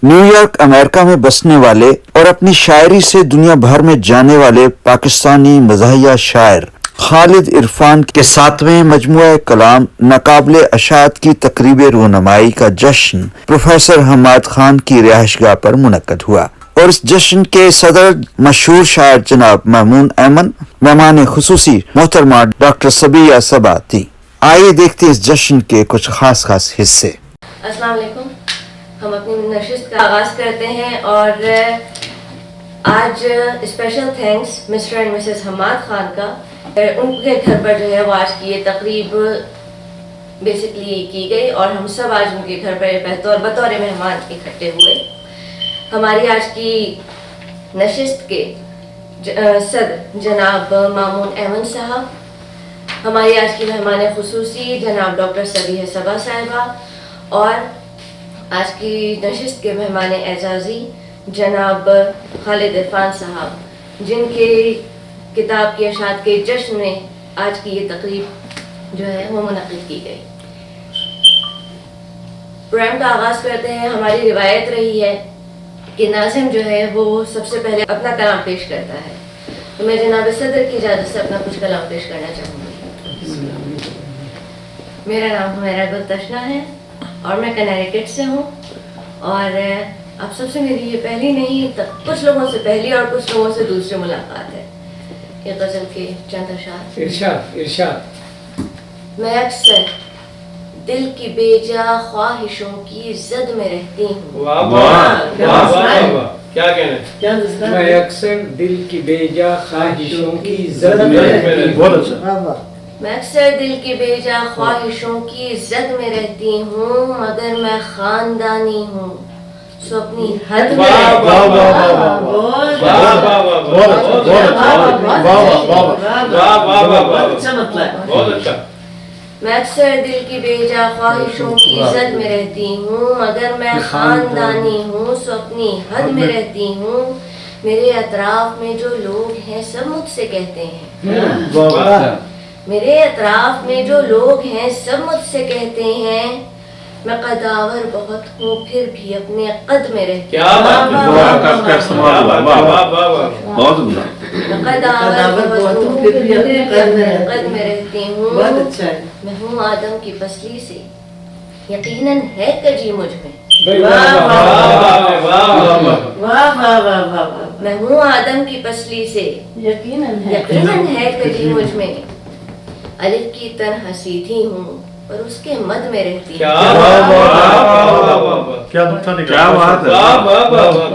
New York امریکہ میں بسنے والے اور اپنی شاعری سے دنیا بھر میں جانے والے پاکستانی مزاحیہ شاعر خالد عرفان کے 7ویں مجموعہ کلام ناقابل اشاعت کی تقریب رونمائی کا جشن پروفیسر حماد خان کی رہائش گاہ پر منعقد ہوا اور اس جشن کے صدر مشہور شاعر جناب مامون ایمن، مہمان خصوصی محترمہ ڈاکٹر صبیہ صبا تھی۔ آئیے دیکھتے ہیں اس جشن کے کچھ خاص حصے۔ السلام علیکم، ہم اپنی نشست کا آغاز کرتے ہیں اور آج special thanks Mr and Mrs Hammad Khan کا، ان کے گھر پر جو ہے وہ آج کی یہ تقریب بیسکلی کی گئی اور ہم سب آج ان کے گھر پر بطور مہمان اکٹھے ہوئے۔ ہماری آج کی نشست کے صدر جناب مامون ایمن صاحب، ہماری آج کی مہمان خصوصی جناب ڈاکٹر صبیہ صبا صاحبہ اور آج کی نشست کے مہمان اعزازی جناب خالد عرفان صاحب، جن کے کتاب کی اشاعت کے جشن میں آج کی یہ تقریب جو ہے وہ منعقد کی گئی۔ پروگرام کا آغاز کرتے ہیں۔ ہماری روایت رہی ہے کہ ناظم جو ہے وہ سب سے پہلے اپنا کلام پیش کرتا ہے، تو میں جناب صدر کی اجازت سے اپنا کچھ کلام پیش کرنا چاہوں گی۔ میرا نام ہمیرا گل تشنا ہے اور میں کنیکٹک سے ہوں، اور آپ سب سے میری یہ پہلی نہیں، کچھ لوگوں سے پہلی اور کچھ لوگوں سے دوسری ملاقات ہے۔ یہ غزل کے چند اشعار۔ ارشاد۔ میں اکثر دل کی بے جا خواہشوں کی زد میں رہتی ہوں۔ واہ واہ واہ واہ، کیا کہنا ہے؟ میں اکثر دل کی بے جا خواہشوں کی زد میں رہتی ہوں۔ میں اکثر دل کی بے جا خواہشوں کی زد میں رہتی ہوں، مگر میں خاندانی ہوں سو اپنی حد میں میں اکثر دل کی بے جا خواہشوں کی زد میں رہتی ہوں، مگر میں خاندانی ہوں سو اپنی حد میں رہتی ہوں۔ میرے اطراف میں جو لوگ ہیں سب مجھ سے کہتے ہیں، میرے اطراف میں جو لوگ ہیں سب مجھ سے کہتے ہیں، میں قداور بہت ہوں پھر بھی اپنے قد میں رہتی ہوں۔ میں قداور بہت ہوں پھر بھی اپنے قد میں رہتی ہوں۔ میں ہوں آدم کی پسلی سے، یقیناً ہے کجی مجھ میں۔ میں ہوں آدم کی پسلی سے، یقیناً ہے کجی مجھ میں۔ الف کی تنہا سیدھی ہوں اور اس کے مد میں رہتی ہوں۔ کیا بات ہے،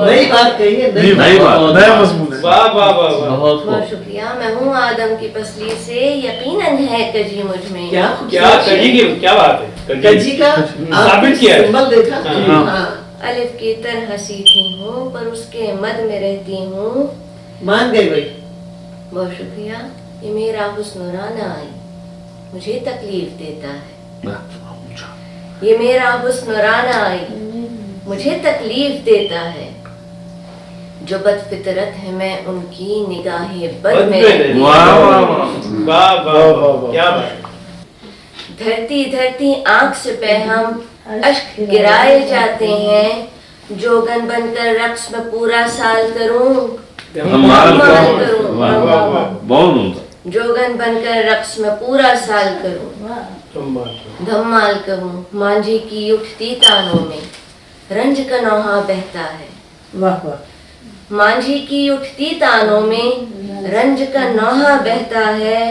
نئی بات کہی ہے، نئی بات، نیا مضمون ہے۔ بہت شکریہ۔ میں ہوں آدم کی پسلی سے، یقیناً ہے کجی مجھ میں۔ کیا کجی کی کیا بات ہے؟ کجی کا ثابت کیا ہے؟ سمبل دیکھا؟ ہاں، الف کی تنہا سیدھی ہوں پر اس کے مد میں رہتی ہوں۔ مان گئی بھائی۔ بہت شکریہ۔ یہ میرا حسن رانا آئی مجھے تکلیف دیتا ہے، یہ میرا حسن رانا آئی مجھے تکلیف دیتا ہے، جو بد فطرت ہے میں ان کی نگاہ بد میں رہتی ہوں۔ دھرتی دھرتی آنکھ سے پہ ہم اشک گرائے جاتے ہیں، جوگن بن کر رقص میں پورا سال کروں، دھمال کروں، جوگن بن کر رقص میں پورا سال کروں، دھمال کروں۔ مانجھی کی اٹھتی تانوں میں رنج کا نوحہ بہتا ہے، واہ واہ۔ مانجھی کی اٹھتی تانوں میں رنج کا نوحہ بہتا ہے،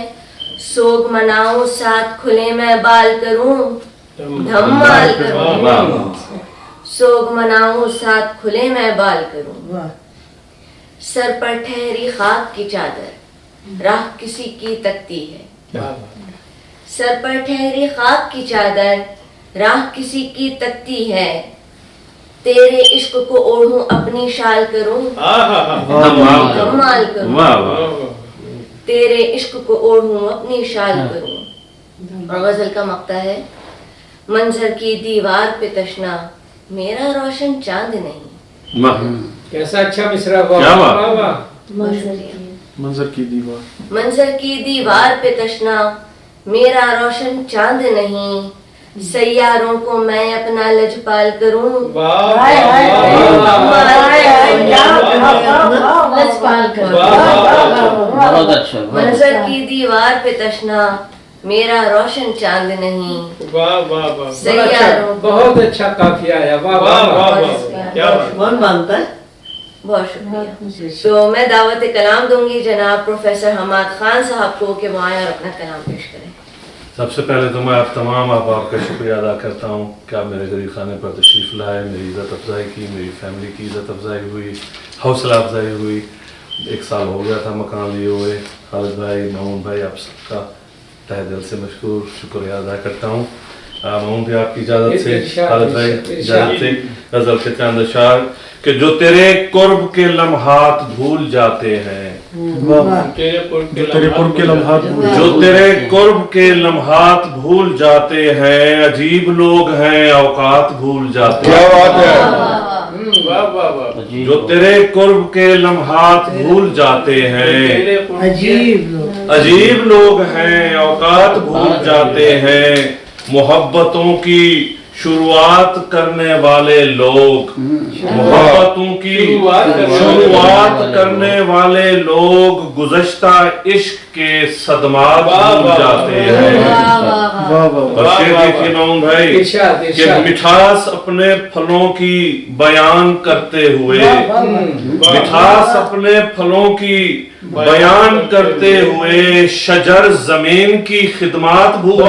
سوگ مناؤں ساتھ کھلے میں بال کروں، دھمال کروں، سوگ مناؤں ساتھ کھلے میں بال کروں۔ سر پر ٹھہری خاک کی چادر راہ کسی کی تکتی ہے، سر پر ٹھہری خاک کی چادر راہ کسی کی تکتی ہے، تیرے عشق کو اوڑھوں اپنی شال کروں، دھمال کروں، تیرے عشق کو اوڑھوں اپنی شال کروں۔ اور غزل کا مقطع ہے، منظر کی دیوار پہ تشنا میرا روشن چاند نہیں۔ کیسا اچھا مصرع ہوا۔ منظر کی دیوار، منظر کی دیوار پہ تشنا میرا روشن چاند نہیں، سیاروں کو میں اپنا لجپال کروں، بہت اچھا منظر کی دیوار پہ تشنا میرا روشن چاند نہیں. سیاروں بہت اچھا قافیہ ہے. واہ واہ واہ کیا بات. کون مانتا ہے؟ بہت شکریہ. تو میں دعوت کلام دوں گی جناب پروفیسر حماد خان صاحب کو کہ وہ آئیں اور اپنا کلام پیش کریں. سب سے پہلے تو میں آپ تمام احباب کا شکریہ ادا کرتا ہوں کہ آپ میرے غریب خانے پر تشریف لائے, میری عزت افزائی کی, میری فیملی کی عزت افزائی ہوئی, حوصلہ افزائی ہوئی. 1 سال ہو گیا تھا مکان لیے ہوئے. خالد بھائی, مامون بھائی, آپ سب کا تہ دل سے مشکور شکریہ ادا کرتا ہوں. مامون بھی آپ کی اجازت سے, خالد بھائی اجازت سے غزل کے چند اشعار کہ جو تیرے قرب کے لمحات بھول جاتے ہیں, تیرے قرب کے لمحات جو تیرے قرب کے لمحات بھول جاتے ہیں, عجیب لوگ ہیں اوقات بھول جاتے ہیں. جو تیرے قرب کے لمحات بھول جاتے ہیں, عجیب لوگ ہیں اوقات بھول جاتے ہیں. محبتوں کی شروعات کرنے والے لوگ, محبتوں کی شروعات کرنے والے لوگ گزشتہ عشق کے صدمات بھول جاتے ہیں. اور شعر دیکھیے مامون بھائی کہ مٹھاس اپنے پھلوں کی بیان کرتے ہوئے, مٹھاس اپنے پھلوں کی بیان کرتے ہوئے شجر زمین کی خدمات بھول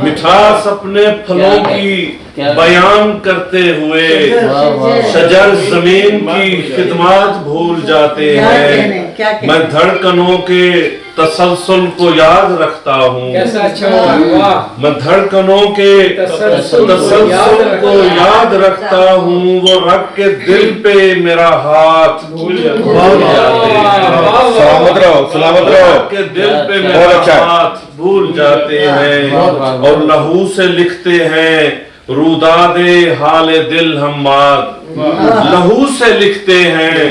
مٹھاس اپنے پھلوں کی بیان کرتے ہوئے شجر زمین کی خدمات بھول جاتے ہیں. میں دھڑکنوں کے تسلسل کو یاد رکھتا ہوں, میں دھڑکنوں کے تسلسل کو یاد رکھتا ہوں. وہ رکھ کے دل پہ میرا ہاتھ بھول جاتے ہیں, سلامت رہو کہ دل پہ میرا ہاتھ بھول جاتے ہیں. اور لہو سے لکھتے ہیں روداد حال دل حماد, لہو سے لکھتے ہیں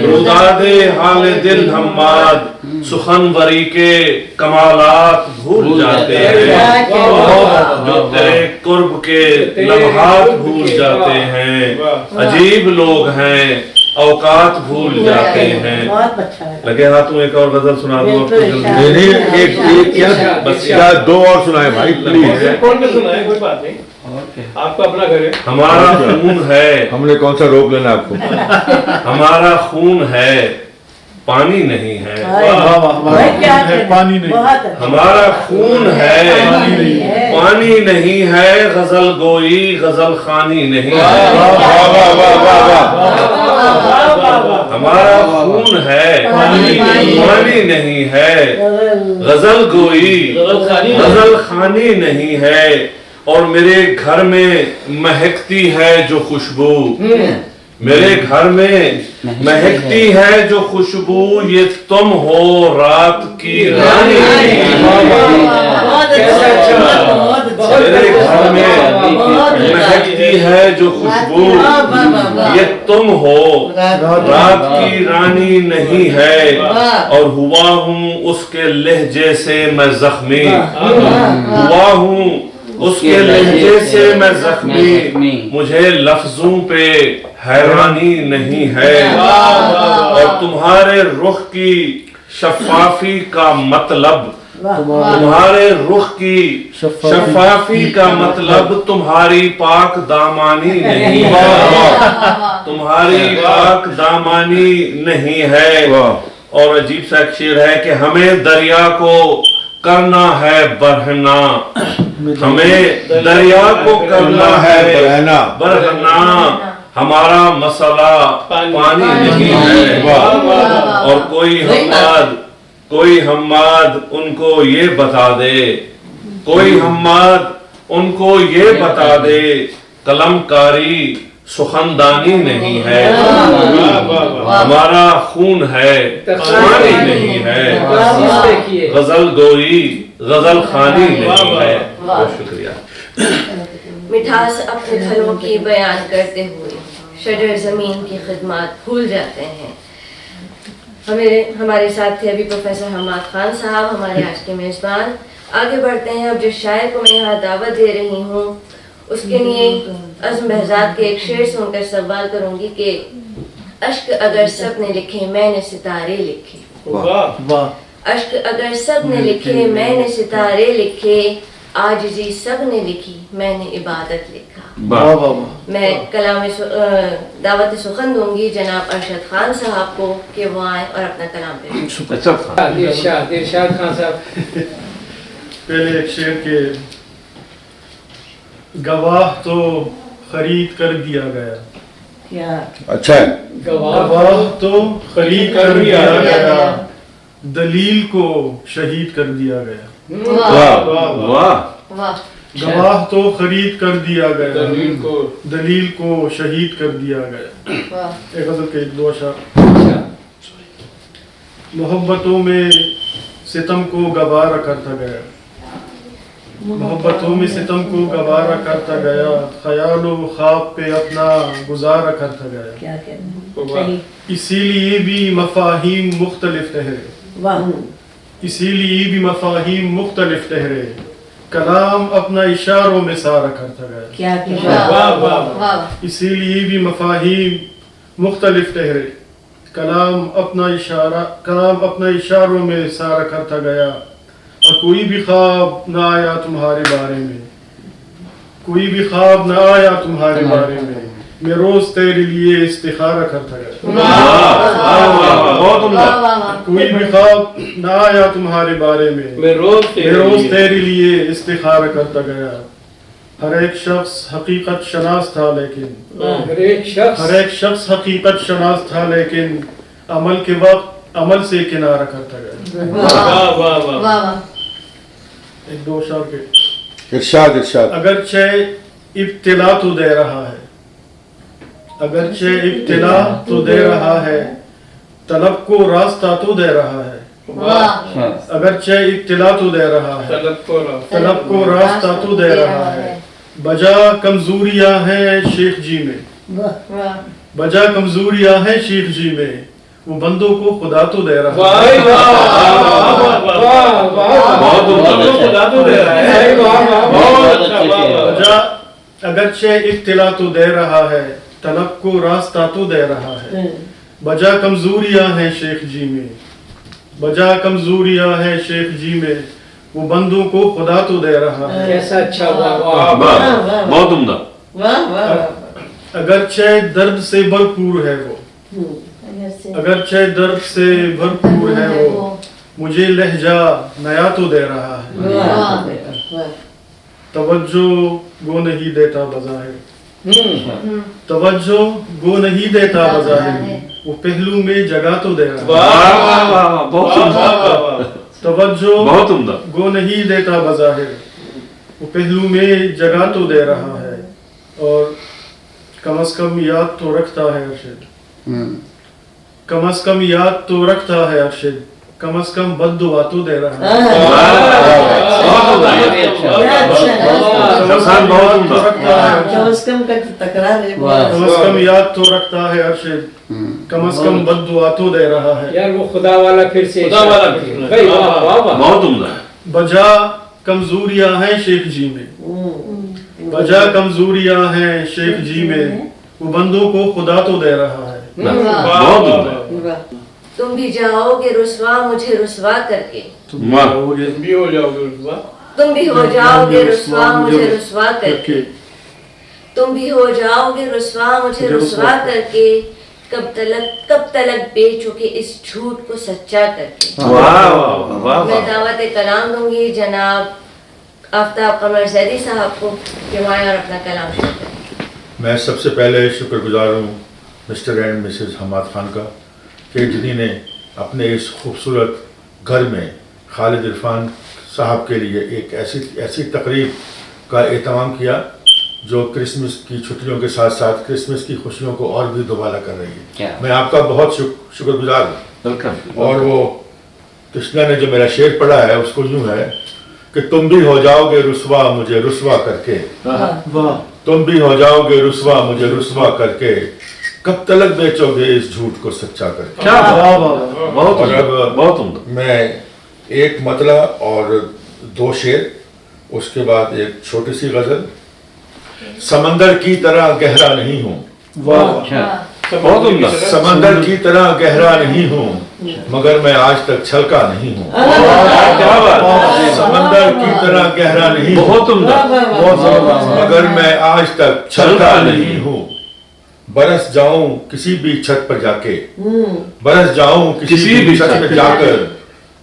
روداد حال دل حماد. سخنوری کے کمالات بھول جاتے ہیں, جو تیرے قرب کے لمحات بھول جاتے ہیں. عجیب لوگ ہیں اوقات بھول جاتے ہیں. لگے ہاتھوں ایک اور غزل سنا دوں. بس 2 اور سنائے بھائی پلیز. کوئی بات نہیں, آپ کا اپنا گھر ہے. ہمارا خون ہے, ہم نے کون سا روک لینا آپ کو. ہمارا خون ہے پانی نہیں ہے. پانی نہیں, ہمارا خون ہے پانی نہیں ہے. غزل گوئی غزل خوانی نہیں ہے. ہمارا خون ہے پانی نہیں ہے. غزل گوئی غزل خوانی نہیں ہے. اور میرے گھر میں مہکتی ہے جو خوشبو, میرے گھر میں مہکتی ہے جو خوشبو, یہ تم ہو رات کی رانی. میرے گھر میں مہکتی ہے جو خوشبو, یہ تم ہو رات کی رانی نہیں ہے. اور ہوا ہوں اس کے لہجے سے میں زخمی, ہوا ہوں اس کے لہجے سے میں زخمی. مجھے لفظوں پہ حیرانی نہیں ہے. اور تمہارے رخ کی شفافی کا مطلب, تمہارے رخ کی شفافی کا مطلب تمہاری پاک دامانی نہیں ہے, تمہاری پاک دامانی نہیں ہے. اور عجیب سا ایک شعر ہے کہ ہمیں دریا کو کرنا ہے برہنا, ہمیں دریا کو کرنا ہے برہنا. ہمارا مسئلہ پانی نہیں ہے. اور کوئی حماد ان کو یہ بتا دے, کوئی حماد ان کو یہ بتا دے قلم کاری سخندانی نہیں ہے. ہمارا خون ہے پانی نہیں ہے. غزل گوئی غزل خوانی نہیں ہے. بہت شکریہ. مٹھاس اپنے پھلوں کی بیان کرتے ہوئے شجر زمین کی خدمات بھول جاتے ہیں. ہمارے ساتھ تھے ابھی پروفیسر حماد خان صاحب, ہمارے آج کے میزبان. آگے بڑھتے ہیں. اب جس شاعر کو میں یہاں دعوت دے رہی ہوں اس کے لیے عزم بہزاد کے ایک شعر سن کر سوال کروں گی کہ اشک اگر سب نے لکھے میں نے ستارے لکھے، واہ اشک اگر سب نے لکھے میں نے ستارے لکھے، عاجزی سب نے لکھی میں نے عبادت لکھا۔ واہ واہ واہ میں کلام دعوت سخن دوں گی جناب ارشد خان صاحب کو کہ وہ آئیں اور اپنا کلام پیش کریں۔ اچھا ارشاد خان صاحب، پہلے ایک شعر کے گواہ تو خرید کر دیا گیا، کیا اچھا ہے گواہ تو خرید کر دیا گیا، دلیل کو شہید کر دیا گیا۔ واہ واہ واہ، گواہ تو خرید کر دیا گیا، دلیل کو شہید کر دیا گیا۔ واہ، ایک غزل کے ایک دو اشعار۔ اچھا محبتوں میں ستم کو گوارا کرتا گیا، محبتوں میں ستم کو گوارا کرتا گیا، خیال و خواب پہ اپنا گزارا کرتا گیا، کیا کہنا صحیح، اسی لیے بھی مفاہیم مختلف ٹھہرے، واہ اسی لیے بھی مفاہیم مختلف ٹھہرے، کلام اپنا اشاروں میں سارا کرتا گیا، کیا کہنا، واہ واہ واہ، اسی لیے بھی مفاہیم مختلف ٹھہرے، کلام اپنا اشاروں میں سارا کرتا گیا، اور کوئی بھی خواب نہ آیا تمہارے بارے میں، کوئی بھی خواب نہ آیا تمہارے بارے میں روز تیرے لیے استخارہ کرتا گیا، بہت عمدہ۔ کوئی بھی خواب نہ آیا تمہارے بارے میں میں روز تیرے لیے استخارہ کرتا گیا، ہر ایک شخص حقیقت شناس تھا لیکن ہر ایک شخص ہر ایک شخص حقیقت شناس تھا لیکن عمل کے وقت عمل سے کنارہ کرتا گیا۔ واہ واہ واہ واہ، ایک دو اشعار کے ارشاد ارشاد اگرچہ ابتلا تو دے رہا ہے، اگرچہ ابتلا تو دے رہا ہے، طلب کو راستہ تو دے رہا ہے، واہ، اگرچہ ابتلا تو دے رہا ہے، طلب کو راستہ تو دے رہا ہے، بجا کمزوریاں ہیں شیخ جی میں، واہ، بجا کمزوریاں ہیں شیخ جی میں، وہ بندوں کو خدا تو دے رہا واہ ہے، واہ واہ بہت عمدہ۔ خدا تو دے رہا ہے، بہت اچھا، واہ واہ بجا اگرچہ ابتلا تو دے رہا ہے، طلب کو راستہ تو دے رہا ہے، بجا کمزوریاں ہیں شیخ جی میں، بجا کمزوریاں ہیں شیخ جی میں، وہ بندوں کو خدا تو دے رہا ہے، کیسا اچھا، واہ واہ بہت عمدہ۔ واہ واہ، اگرچہ درد سے بھرپور ہے وہ، اگرچہ درد سے بھرپور ہے وہ، مجھے لہجہ نیا تو دے رہا ہے، واہ واہ، توجہ گو نہیں دیتا بظاہر، توجہ گو نہیں دیتا بظاہر، وہ پہلو میں جگہ تو دے رہا ہے، واہ واہ واہ بہت عمدہ، توجہ بہت عمدہ۔ گو نہیں دیتا بظاہر، وہ پہلو میں جگہ تو دے رہا ہے، اور کم از کم یاد تو رکھتا ہے ارشد، کم از کم یاد تو رکھتا ہے ارشد، کم از کم بد دعا تو دے رہا ہے، شخصان بہت عمدہ۔ کم از کم کا تکرار ہے، کم از کم یاد تو رکھتا ہے ارشد، کم از کم بد دعا تو دے رہا ہے، یار وہ خدا والا پھر سے خدا والا بھائی، واہ واہ واہ، بہت عمدہ۔ بجا کمزوریاں ہیں شیخ جی میں، بجا کمزوریاں ہیں شیخ جی میں، وہ بندوں کو خدا تو دے رہا ہے، بہت عمدہ۔ تم بھی جاؤ گے رسوا مجھے رسوا کر کے، واہ بھی ہو جاؤ گے، واہ تم بھی ہو جاؤ گے رسوا مجھے رسوا کر کے، تم بھی ہو جاؤ گے رسوا مجھے رسوا کر کے، کب تلک بیچو کہ اس جھوٹ کو سچا کر کے۔ واہ میں دعوت کلام دوں گی جناب آفتاب قمر زیدی صاحب کو کہ وہ آئیں اور اپنا کلام شروع کریں۔ میں سب سے پہلے شکر گزار ہوں Mr and Mrs Hammad Khan کا کہ جنہیں نے اپنے اس خوبصورت گھر میں خالد عرفان صاحب کے لیے ایک ایسی تقریب کا اہتمام کیا جو کرسمس کی چھٹیوں کے ساتھ ساتھ کرسمس کی خوشیوں کو اور بھی دوبالا کر رہی ہے۔ میں آپ کا بہت شکر گزار ہوں۔ اور وہ کشنا نے جو میرا شعر پڑھا ہے اس کو یوں ہے کہ تم بھی ہو جاؤ گے رسوا مجھے رسوا کر کے، تم بھی ہو جاؤ گے رسوا مجھے رسوا کر کے، کب تلک بیچو گے اس جھوٹ کو سچا کر کے۔ بہت عمدہ۔ میں ایک مطلع اور دو شعر، اس کے بعد ایک چھوٹی سی غزل समंदर की तरह गहरा नहीं हूँ, बहुत उम्दा। समंदर की तरह गहरा नहीं हूँ, मगर मैं आज तक छलका नहीं हूँ। क्या बात, समंदर की तरह गहरा नहीं हूँ, बहुत उम्दा। मगर मैं आज तक छलका नहीं हूँ। बरस जाऊं किसी भी छत पर जाके, बरस जाऊं किसी भी छत पर जाकर,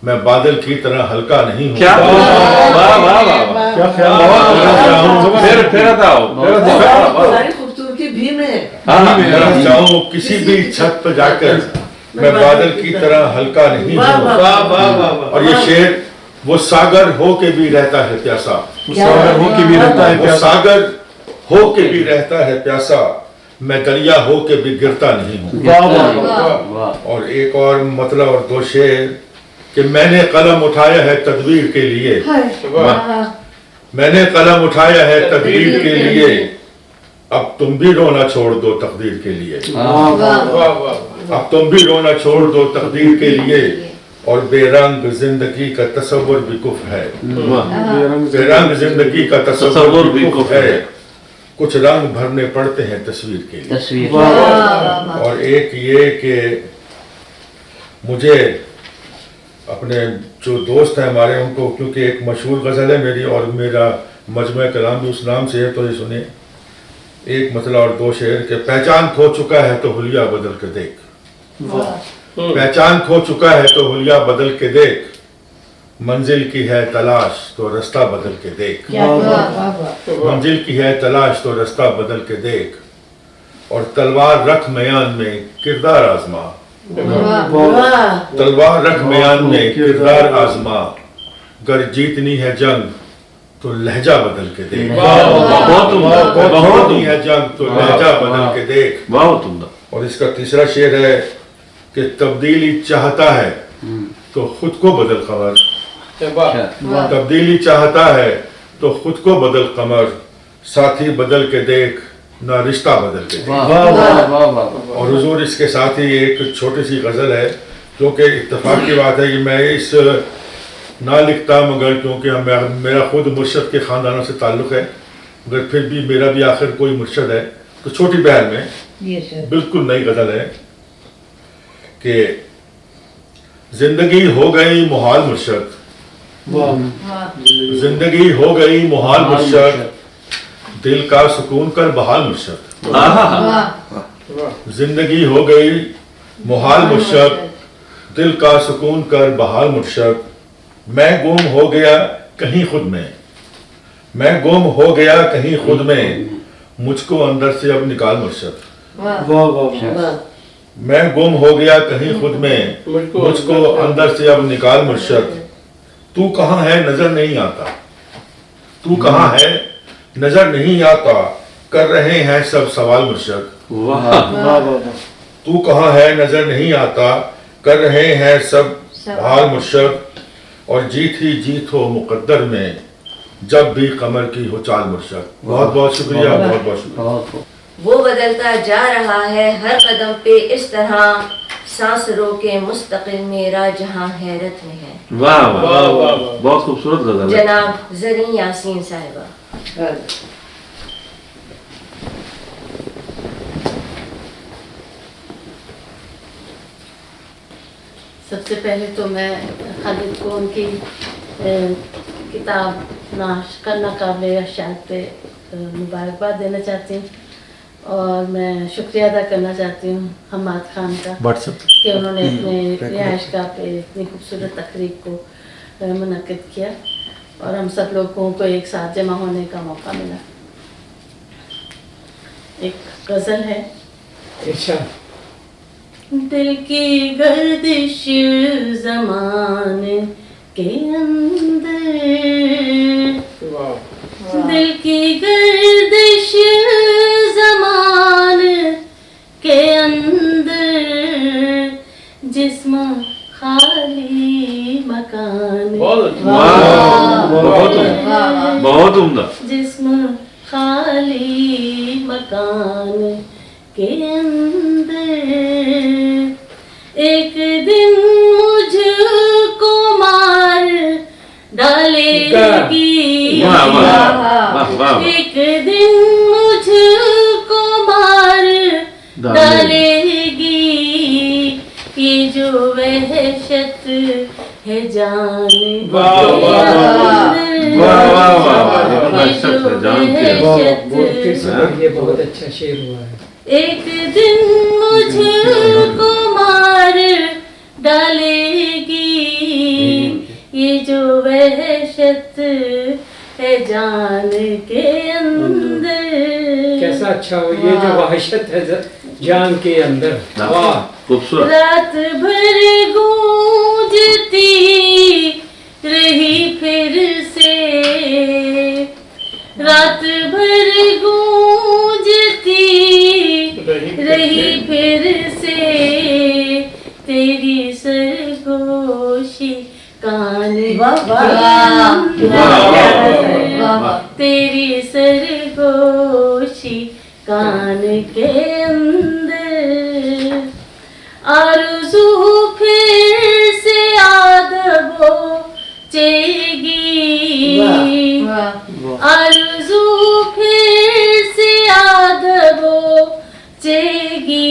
मैं बादल की तरह हल्का नहीं हूँ। क्या वाह वाह वाह, क्या ख्याल बरस जाऊं फिर बताओ, सारी खूबसूरती भी में बरस जाऊं किसी भी छत पर जाकर, मैं बादल की तरह हल्का नहीं वाह, हूँ। वाह, वाह वाह वाह वाह। और ये शेर वो सागर हो के भी रहता है प्यासा, सागर हो के भी रहता है वो प्यासा, सागर हो के भी रहता है प्यासा, मैं दरिया हो के भी गिरता नहीं हूँ। वाह वाह वाह। और एक और मतलब और दो शेर कि मैंने कलम उठाया है तदबीर के लिए, मैंने कलम उठाया है तदबीर के लिए, अब तुम भी रोना छोड़ दो तकदीर के लिए, वाह वाह। अब तुम भी रोना छोड़ दो तकदीर के लिए, और बेरंग जिंदगी का तस्वुर भी कुफ है, बेरंग जिंदगी का तस्वुर भी कुफ है, कुछ रंग भरने पड़ते हैं तस्वीर के लिए। और एक ये कि मुझे अपने जो दोस्त हैं हमारे, उनको क्योंकि एक मशहूर गज़ल है मेरी और मेरा मजमू कलाम भी उस नाम से है, तो ये सुनिए एक मतलब और दो शेर के। पहचान खो चुका है तो हुलिया बदल के देख, पहचान खो चुका है तो हुलिया बदल के देख, मंजिल की है तलाश तो रास्ता बदल के देख, मंजिल की है तलाश तो रास्ता बदल के देख, और तलवार रख मयान में किरदार आजमा, तलवार रख मयान में किरदार आजमा, गर जीतनी है जंग तो लहजा बदल के देख, बहुत जीतनी है जंग तो लहजा बदल के देख। बहुत उम्दा। और इसका तीसरा शेर है कि तब्दीली चाहता है तो खुद को बदल कमर, तब्दीली चाहता है तो खुद को बदल कमर, साथी बदल के देख ना रिश्ता बदल के देख। और हुजूर इसके साथ ही एक छोटी सी गज़ल है जो कि इत्तेफाक की बात है कि मैं इस ना लिखता, मगर क्योंकि मेरा खुद मुर्शद के ख़ानदानों से ताल्लुक़ है, मगर फिर भी मेरा भी आखिर कोई मुर्शद है, तो छोटी बयान में बिल्कुल नई गज़ल है कि जिंदगी हो गई मुहाल मुर्शद, जिंदगी हो गई मुहाल मुर्शद, दिल का सुकून कर बहाल मुर्शद, जिंदगी हो गई मुहाल मुर्शद, दिल का सुकून कर बहाल मुर्शद, मैं गुम हो गया कहीं खुद में, मैं गुम हो गया कहीं खुद में, मुझको अंदर से अब निकाल मुर्शद, मैं गुम हो गया कहीं खुद में, मुझको अंदर से अब निकाल मुर्शद, तू कहाँ है नजर नहीं आता, तू कहाँ है नजर नहीं आता, कर रहे हैं सब सवाल मुर्शद, तू कहाँ है नजर नहीं आता, कर रहे हैं सब सवाल मुर्शद, और जीत ही जीत हो मुकद्दर में, जब भी कमर की हो चाल मुर्शद। बहुत बहुत शुक्रिया, बहुत बहुत शुक्रिया। वो बदलता जा रहा है हर कदम पे इस तरह, सांस रोके मुस्तकिल मेरा जहां हैरत में है। वाह वाह वाह, बहुत खूबसूरत गज़ल है। जनाब ज़रीन यासीन साहिबा। सबसे पहले तो मैं खालिद को उनकी किताब नाकाबिले अशात पे मुबारकबाद देना चाहती हूँ, और मैं शुक्रिया अदा करना चाहती हूँ हम्माद खान का कि उन्होंने अपने रिहाइशगाह पे इतनी खूबसूरत तकरीब को मुनक्किद किया और हम सब लोगों को एक साथ जमा होने का मौका मिला। एक गज़ल है। दिल की गर्दिश ज़माने के अंदर, दिल की गर्दिश ज़माने के अंदर, जिस्म खाली मकान, बहुत उम्दा, जिस्म खाली मकान के अंदर, एक दिन मुझको मार डालेगी, एक दिन जान वाह, वाह, वाह, वाह, वाह, वाह, वाह, ये जो वहशत ये बहुत अच्छा शेर हुआ है। एक दिन मुझको मार डालेगी ये जो वहशत है जान के अंदर। कैसा अच्छा हो ये जो वहशत है जान के अंदर। वाह खूबसूरत। रात भर गूंजती रही फिर से, रात भर गूंजती रही फिर से तेरी सरगोशी कान के अंदर, तेरी सरगोशी कान के अंदर। आरज़ू फिर से आदबो चेगी, आरज़ू फिर से आदबो चेगी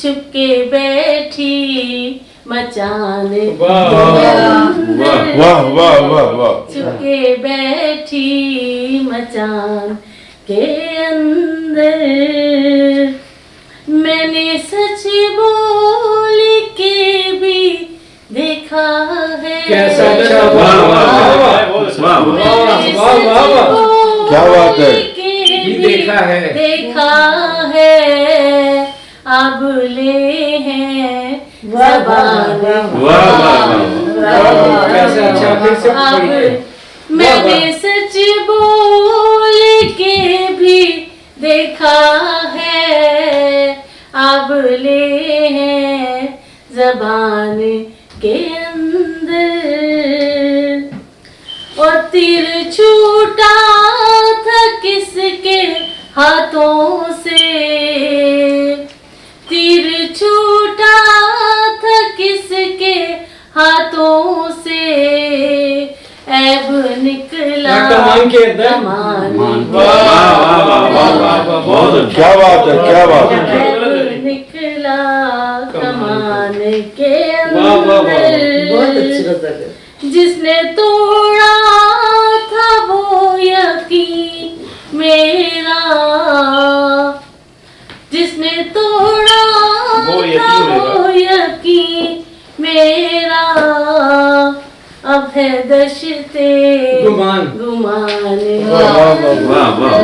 छुपके बैठी मचान के अंदर, वाह वाह वाह वाह। छुपके बैठी मचान के अंदर। मैंने सच बोल के भी देखा है। कैसा अच्छा। वाह वाह वाह वाह वाह वाह। क्या बात है। ये देखा है, देखा है अब ले हैं ज़बान। वाह वाह कैसा अच्छा फिर से अब मैंने सच बोल के भी देखा है अब ले हैं ज़बान के अंदर। और तीर छूटा था किसके हाथों से, तीर छूटा था किसके हाथों से ऐब निकला कमान के अंदर। कमान बहुत क्या बात है, क्या बात है। ऐब निकला कमान के वाह, वाह, वाह। अंदर। जिसने तोड़ा था वो यकीन मेरा, जिसने तोड़ा था वो यकीन मेरा अब है दशते गुमान। गुमान वाह वाह।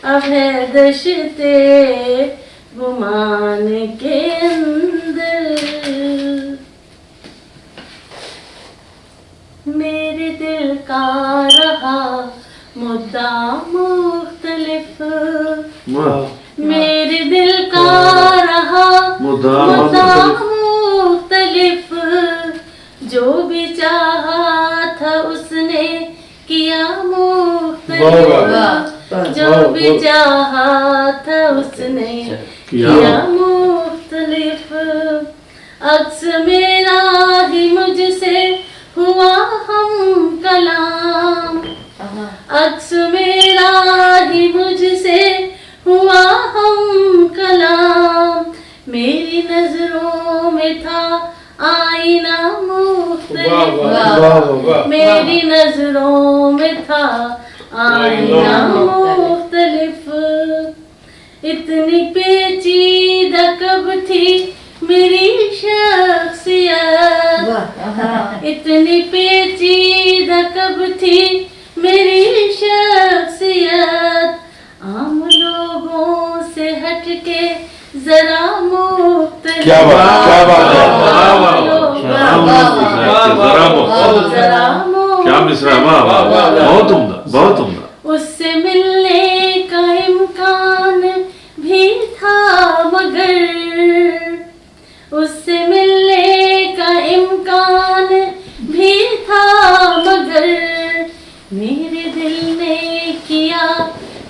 अब है दशते गुमान के अंदर। मेरे दिल का रहा मुद्दा मुख्तलिफ, मेरे दिल का रहा मुद्दा मुख्तलिफ। जो भी चाहा था उसने किया मुख्तलिफ, जो भी चाहा था उसने किया मुख्तलिफ। अक्स मेरा ही मुझसे हुआ हम कलाम, अक्स मेरा ही मुझसे हुआ हम कलाम। मेरी नजरों में था आईना मुख्तलिफ, मेरी नजरों में था आईना मुख्तलिफ। इतनी पेचीदा कब थी मेरी शख्सियत, इतनी पेचीदा कब थी मेरी शख्सियत। आम लोगों से हटके जरा मुख्तलिफ। क्या बात, क्या बात है। जरा क्या मिसरा। वाह वाह, बहुत उम्दा, बहुत उम्दा। उससे मिलने का इम्कान भी था मगर, उससे मिलने का इम्कान भी था मगर। मेरे दिल ने किया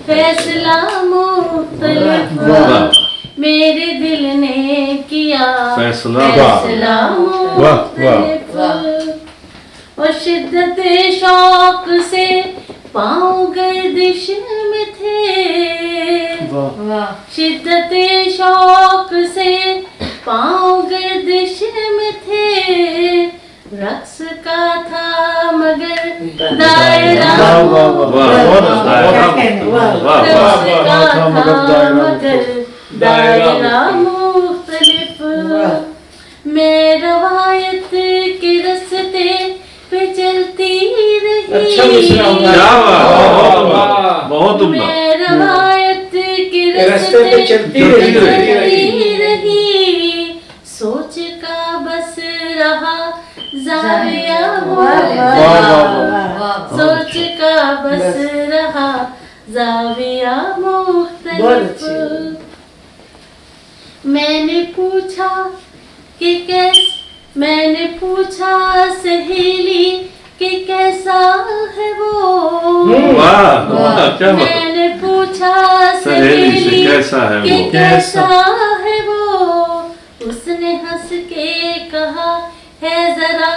फैसला मुख्तलिफ, मेरे दिल ने किया फैसला मुख्तलिफ। और शिद्दत शौक से पाँव गर्दिश में थे, शिद्दत शौक से पाँव गर्दिश में थे। رقص کا تھا مگر دائرہ رقص کا تھا مگر دائرہ مختلف میں روایت کے رستے پہ چلتی رہی بہت میں روایت کے رستے پہ چلتی رہی سوچ کا بس رہا زاویہ سوچ کا بس رہا زاویہ مختلف میں نے پوچھا سہیلی کہ کیسا ہے وہ میں نے پوچھا سہیلی کہ کیسا ہے وہ اس نے ہنس کے کہا ہے ذرا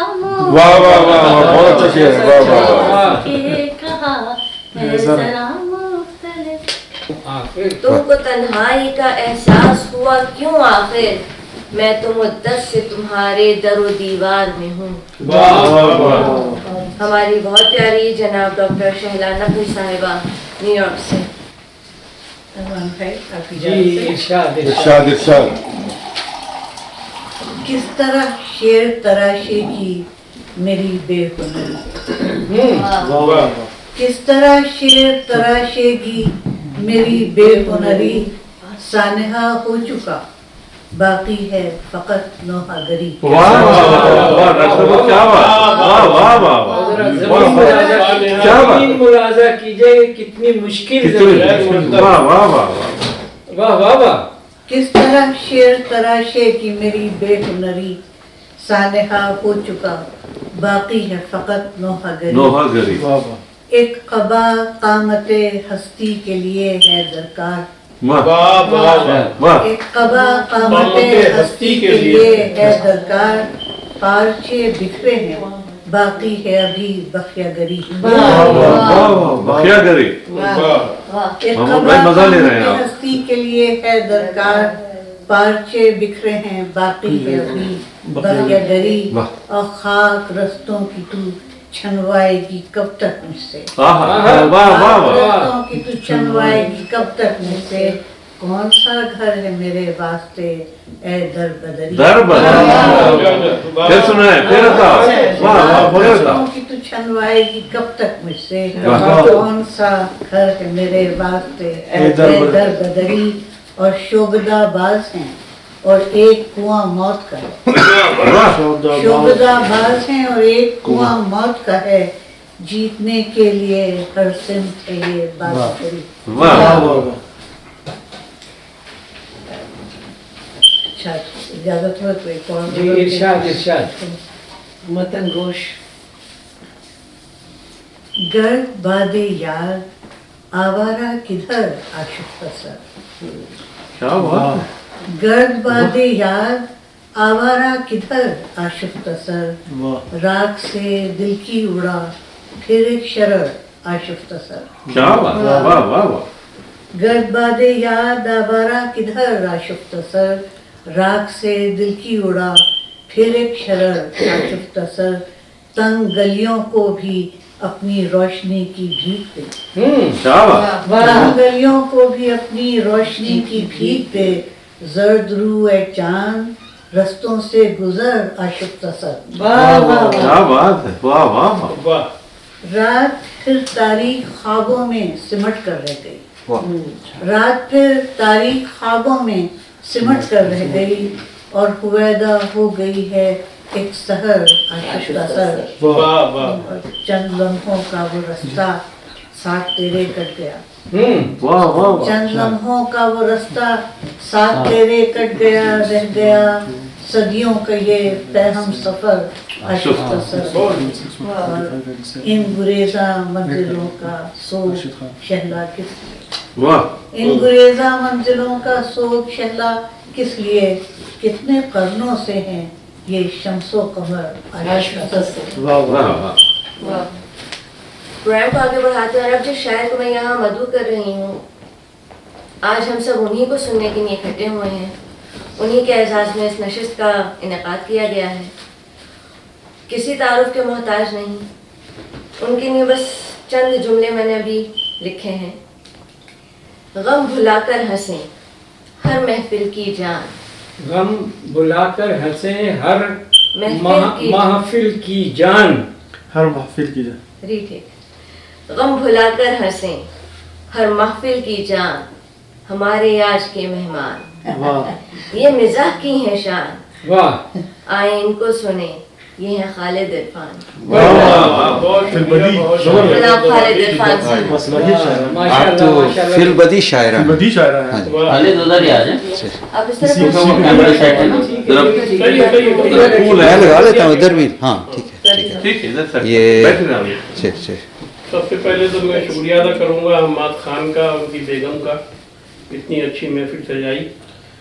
مختلف تم کو تنہائی کا احساس ہوا کیوں آخر میں تو مدت سے تمہارے در و دیوار میں ہوں ہماری بہت پیاری جناب ڈاکٹر شہلا نقوی صاحبہ نیو یارک سے کس طرح شعر تراشے گی میری بے ہنری کس طرح شعر تراشے گی میری بے ہنری سانحہ ہو چکا باقی ہے فقط نوحہ گری ملاحظہ کیجئے کتنی مشکل کس طرح شعر تراشے کی میری بے ہنری سانحہ ہو چکا باقی ہے فقط نوحہ گری ایک قبا قامت ہستی کے لیے ہے درکار ایک قبا قامت ہستی کے لیے ہے درکار پارچے بکھرے ہیں باقی ہے ابھی بخیا گری ایک قبا قامت ہستی کے لیے ہے درکار پارچے بکھرے ہیں باقی ہے ابھی بخیا گری اور خاک رستوں کی تو چھنوائے گی کب تک مجھ سے رستوں کی تو چھنوائے گی کب تک مجھ سے کون سا گھر ہے میرے واسطے اے در بدری رستوں کی تو چھنوائے گی کب تک مجھ سے کون سا گھر ہے میرے واسطے اے در بدری اور شعبدہ باز ہیں اور ایک کنواں موت کا ہے شعبدہ باز ہیں اور ایک کنواں موت کا ہے جیتنے کے لیے ہر سمت ہے یہ بات کری اچھا اجازت ہو تو ایک اور ارشاد متن گوش گرد باد یار آوارہ کدھر آشفتہ سر گرد باد یار آوارہ کدھر آشفتہ سر راک سے دل کی اڑا پھر ایک شرر آشفتہ سر گرد باد یاد آوارہ کدھر آشفتہ سر راک سے دل کی اڑا پھر ایک شرر آشفتہ سر تنگ گلیوں کو بھی اپنی روشنی کی بھیک دے تنگ گلیوں کو بھی اپنی روشنی کی بھیک دے زرد رو اے چاند رستوں سے گزر آشفتہ سر رات پھر تاریخ خوابوں میں سمٹ کر رہ گئی رات پھر تاریخ خوابوں میں سمٹ کر رہ گئی اور ہویدہ ہو گئی ہے ایک سحر آشفتہ سر چند لمحوں کا وہ رستہ ساتھ تیرے کٹ گیا چند لمحوں کا وہ رستہ ساتھ تیرے کٹ گیا رہ گیا صدیوں کا یہ پہم سفر آشفتہ سر ان گریزاں منزلوں کا سوگ شہلا کس لیے ان گریزاں منزلوں کا سوگ شہلا کس لیے کتنے قرنوں سے ہیں یہ شمس و قمر آشفتہ سر پروگرام کو آگے بڑھاتے ہیں اور اب جس شاعر کو میں یہاں مدعو کر رہی ہوں آج ہم سب انہی کو سننے کے لیے اکٹھے ہوئے ہیں انہی کے اعزاز میں اس نشست کا انعقاد کیا گیا ہے किसी तारुफ के मोहताज नहीं, उनके लिए बस चंद जुमले मैंने अभी लिखे हैं। गम भुलाकर हंसें हर महफिल की जान, गम बुलाकर हंसे हर महफिल की जान, हर महफिल की जान। ठीक। गम भुलाकर हंसें हर महफिल की जान, हमारे आज के मेहमान, वाह ये मिजाह की है शान, वाह, आए इनको सुने, ये है खालिद इरफान। फिर बड़ी जनाब खालिद इरफान साहब। मसलही शायरा आप तो फिल बदी शायरा हैं। बदी शायरा है। खालिद उधर ही आ जाए, आप इस तरह कैमरा सेट है ना, मैं लगा लेता हूँ इधर भी। हाँ ठीक है ठीक है ठीक है इधर सर ये बैठे ना अभी। ठीक। सबसे पहले तो मैं शुक्रिया अदा करूँगा हम्माद खान का, उनकी बेगम का, इतनी अच्छी महफिल सजाई।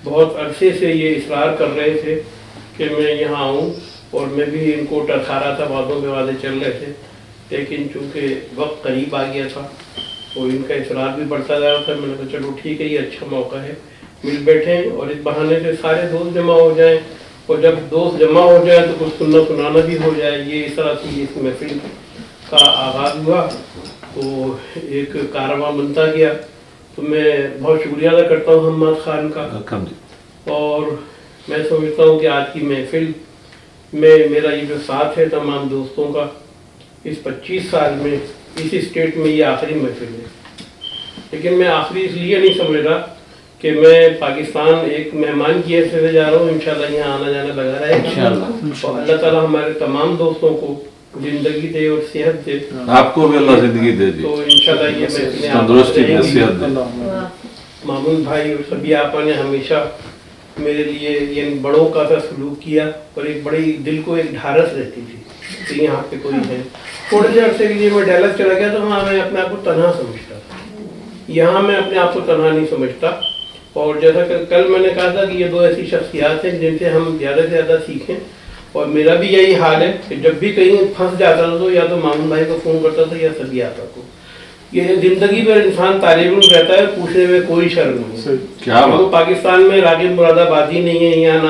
बहुत अरसे से ये इसरार कर रहे थे कि मैं यहाँ आऊँ, और मैं भी इनको टरखा रहा था, वादों में वादे चल रहे थे, लेकिन चूँकि वक्त करीब आ गया था तो इनका इसरार भी बढ़ता जा रहा था। मैंने कहा चलो ठीक है, ये अच्छा मौका है, मिल बैठें और इस बहाने से सारे दोस्त जमा हो जाएं, और जब दोस्त जमा हो जाए तो कुछ सुनना सुनाना भी हो जाए। ये इस तरह से इस महफिल का आगाज़ हुआ तो एक कारवां बनता गया। तो मैं बहुत शुक्रिया अदा करता हूँ हम्माद खान का, और मैं समझता हूँ कि आज की महफिल में मेरा ये जो साथ है तमाम दोस्तों का, इस 25 साल में इस स्टेट में ये आखिरी महफिल है। लेकिन मैं आखिरी इसलिए नहीं समझ रहा कि मैं पाकिस्तान एक मेहमान की हैसियत से जा रहा हूँ, इंशाल्लाह यहाँ आना जाना लगा रहेगा। और अल्लाह ताला हमारे तमाम दोस्तों को जिंदगी दे और सेहत दे। आपको भी अल्लाह जिंदगी दे दी, तो इंशाल्लाह ये महफिलें तंदुरुस्ती दे, सेहत दे। मामून भाई और सभी आपा ने हमेशा मेरे लिए ये बड़ों का सा सलूक किया, और एक बड़ी दिल को एक ढारस रहती थी कि यहाँ पे कोई है। थोड़े से अर्से के लिए मैं डैलस चला गया तो वहाँ मैं अपने आप को तन्हा समझता था, यहाँ मैं अपने आप को तन्हा नहीं समझता। और जैसा कि कल मैंने कहा था कि ये दो ऐसी शख्सियात हैं जिनसे हम ज़्यादा से ज़्यादा सीखें, और मेरा भी यही हाल है कि जब भी कहीं फंस जाता था तो या तो मामून भाई को फ़ोन करता था या सभी आपा को। ये जिंदगी में इंसान तारीफ रहता है, पूछने में कोई शर्म नहीं है। क्या तो पाकिस्तान में रागिब मुरादाबादी नहीं है, यहाँ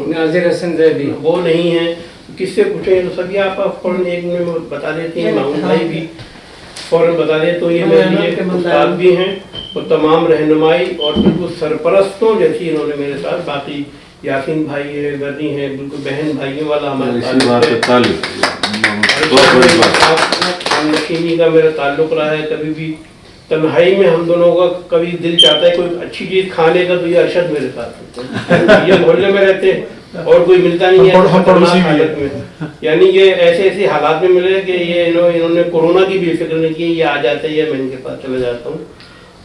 नादिर हसन ज़ैदी वो नहीं है, किससे पूछें तो सभी आप फौरन एक में बता देते हैं, मामून भाई भी फौरन बता दें। तो ये मेरे लिए उस्ताद भी हैं और तमाम रहनुमाई और बिल्कुल सरपरस्तों जैसी इन्होंने मेरे साथ। बाकी यासीन भाई है, गर्नी है, बिल्कुल बहन भाइयों वाला हमारे नशीनी का मेरा ताल्लुक रहा है। कभी भी तन्हाई में हम दोनों का कभी दिल चाहता है कोई अच्छी चीज खाने का तो ये अरशद मेरे साथ होते हैं। ये मोहल्ले में रहते हैं और कोई मिलता नहीं है हालत में, यानी ये ऐसे ऐसे हालात में मिले कि ये इन्होंने कोरोना की भी फिक्र नहीं की, ये आ जाते हैं या मैं इनके पास चला जाता हूँ।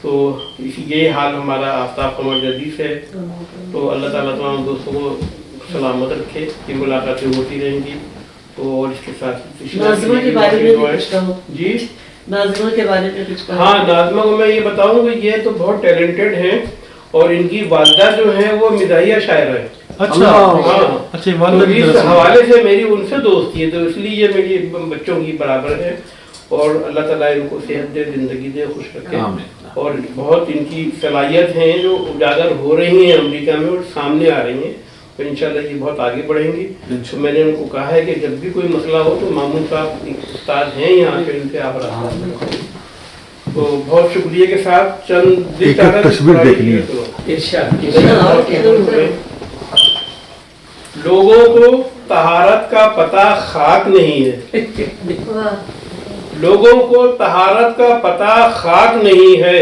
तो ये हाल हमारा आफ्ताब कमर जदीद है। तो अल्लाह ताला तमाम दोस्तों को सलामत रखे, ये मुलाकातें होती रहेंगी। तो और इसके साथ नाज़िमा के बारे में कुछ कहो जी, नाज़िमा के बारे में कुछ कहो। हाँ, नाज़िमा को मैं ये बताऊँ कि ये तो बहुत टैलेंटेड हैं और इनकी वालदा जो है वो मिजाहिया शायरा है। अच्छा हाँ, अच्छा, तो इस हवाले से मेरी उनसे दोस्ती है, तो इसलिए ये मेरी बच्चों की बराबर है। और अल्लाह ताला इनको सेहत दे, जिंदगी दे, खुश रखे। और बहुत इनकी सलाहियत हैं जो उजागर हो रही हैं अमेरिका में और सामने आ रही हैं, तो इंशाल्लाह ये बहुत आगे बढ़ेंगी। तो मैंने उनको कहा है कि जब भी कोई मसला हो तो मामून साहब एक उस्ताद हैं यहाँ पे, इनसे आप रहा। तो बहुत शुक्रिया के साथ चंद एक तस्वीर देखनी है। लोगों को तहारत का पता खाक नहीं है, लोगों को तहारत का पता खाक नहीं है,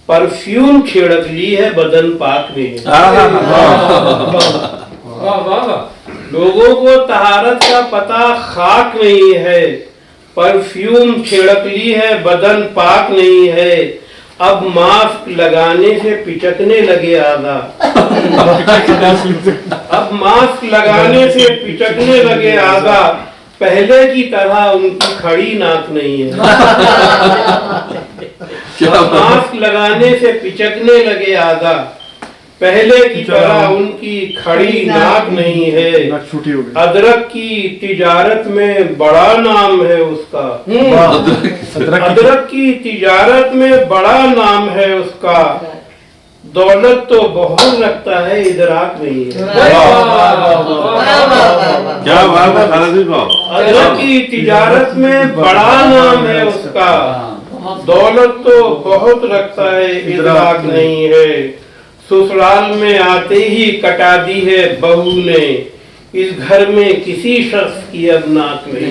परफ्यूम छिड़क ली है बदन पाक नहीं है। लोगों को तहारत का पता खाक नहीं है, परफ्यूम छिड़क ली है बदन पाक नहीं है, अब मास्क लगाने से पिचकने लगे आधा। अब मास्क लगाने से पिचकने लगे आधा, पहले की तरह उनकी खड़ी नाक नहीं है। मास्क लगाने से पिचकने लगे आधा, पहले की तरह उनकी खड़ी नाक नहीं है। अदरक की तिजारत में बड़ा नाम है उसका, अदरक की तिजारत में बड़ा नाम है उसका, दौलत तो बहुत रखता है, इदराक नहीं है। क्या बात है खालिद भाई, अदरक की तिजारत में बड़ा नाम है उसका। दौलत तो बहुत रखता है, इदराक नहीं है। ससुराल में आते ही कटा दी है बहू ने, इस घर में किसी शख्स की अब नाक नहीं।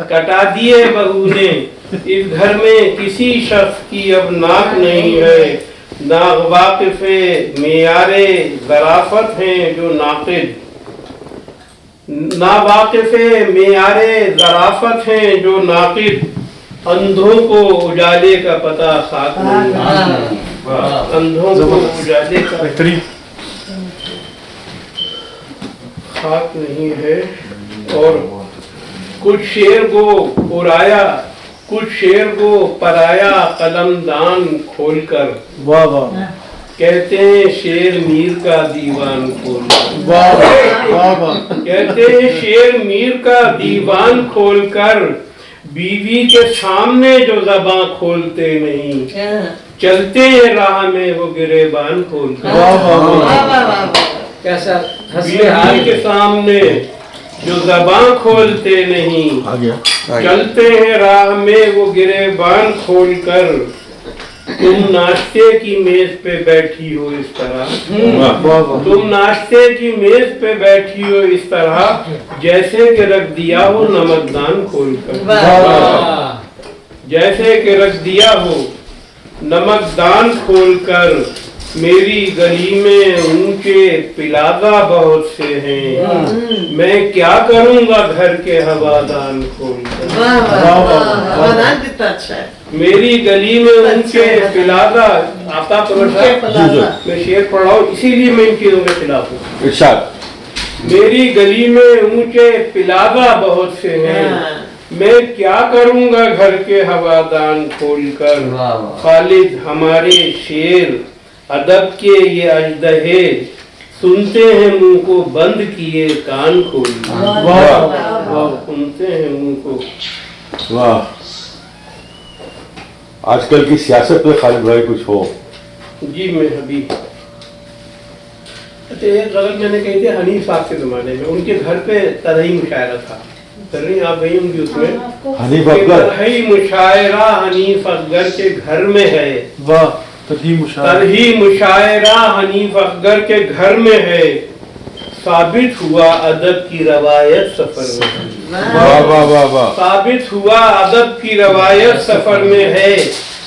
कटा दिए बहू ने, इस घर में किसी शख्स की अब नाक नहीं है। नावाकिफ़े मेयारे ज़राफ़त हैं जो नाक़िद, नावाकिफ़े मेयारे ज़राफ़त हैं जो नाक़िद, अंधों को उजाले का पता खाक नहीं है। अंधों को उजाले का खाक नहीं है। और कुछ शेर को उड़ाया, कुछ शेर को पराया कलमदान खोलकर, वाह वाह, कहते हैं शेर मीर का दीवान खोलकर, वाह वाह वाह, कहते हैं शेर मीर का दीवान खोलकर, बीवी के सामने जो ज़बां खोलते नहीं, चलते हैं राह में वो गिरेबान खोलकर। कैसा बीवी के सामने जो ज़बां खोलते नहीं, चलते हैं राह में वो गिरेबान खोलकर। तुम नाश्ते की मेज पे बैठी हो इस तरह, तुम नाश्ते की मेज पे बैठी हो इस तरह, जैसे कि रख दिया हो नमकदान खोलकर, जैसे कि रख दिया हो नमकदान खोलकर। मेरी गली में ऊंचे पिलादा बहुत से हैं, मैं क्या करूंगा घर के हवादान खोलकर। मेरी गली में ऊंचे पिलादा, आता मैं शेर पढ़ रहा हूँ इसीलिए मैं इन चीजों के खिलाफ हूँ। मेरी गली में ऊंचे पिलादा बहुत से हैं, मैं क्या करूंगा घर के हवादान खोलकर। खालिद हमारे शेर अदब के ये अजदहे, सुनते हैं मुंह को बंद किए कान खोल, सुनते हैं मुंह को। वाह, आजकल की सियासत पे खालिद भाई कुछ हो? जी मैं अभी गलत मैंने कही थी हनीफ साहब के जमाने में, उनके घर पे तरही मुशायरा था, तरही आप गई होंगी उसमें, हनीफ अकबर, तरही मुशायरा हनीफ अकबर के घर में है। वाह, तरही मुशायरा हनीफ अकबर के घर में है, साबित हुआ अदब की रवायत सफर में। वाह वाह वाह वाह, साबित हुआ अदब की रवायत सफर में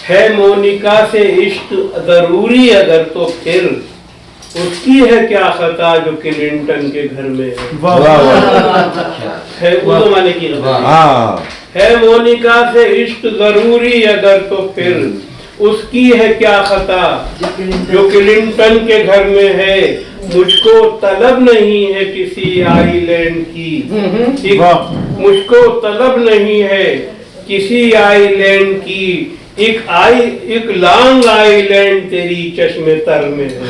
है मोनिका से इश्क जरूरी अगर तो फिर उसकी है क्या खता जो क्लिंटन के घर में है। वाह वाह, है वो जमाने की है मोनिका से इश्क जरूरी अगर तो फिर उसकी है क्या खता जो क्लिंटन के घर में है। मुझको तलब नहीं है किसी आइलैंड की, मुझको तलब नहीं है किसी आइलैंड की, एक लॉन्ग आइलैंड तेरी चश्मे तर में है।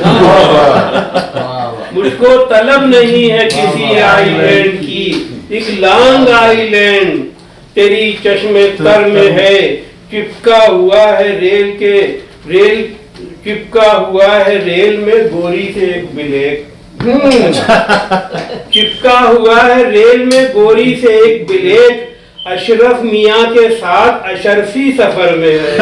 मुझको तलब नहीं है किसी आइलैंड की, एक लॉन्ग आइलैंड तेरी चश्मे तर में है। चिपका हुआ है चिपका हुआ है रेल में गोरी से एक ब्लेक, चिपका हुआ है रेल में गोरी से एक ब्लेक, अशरफ मियाँ के साथ अशरफी सफर में है।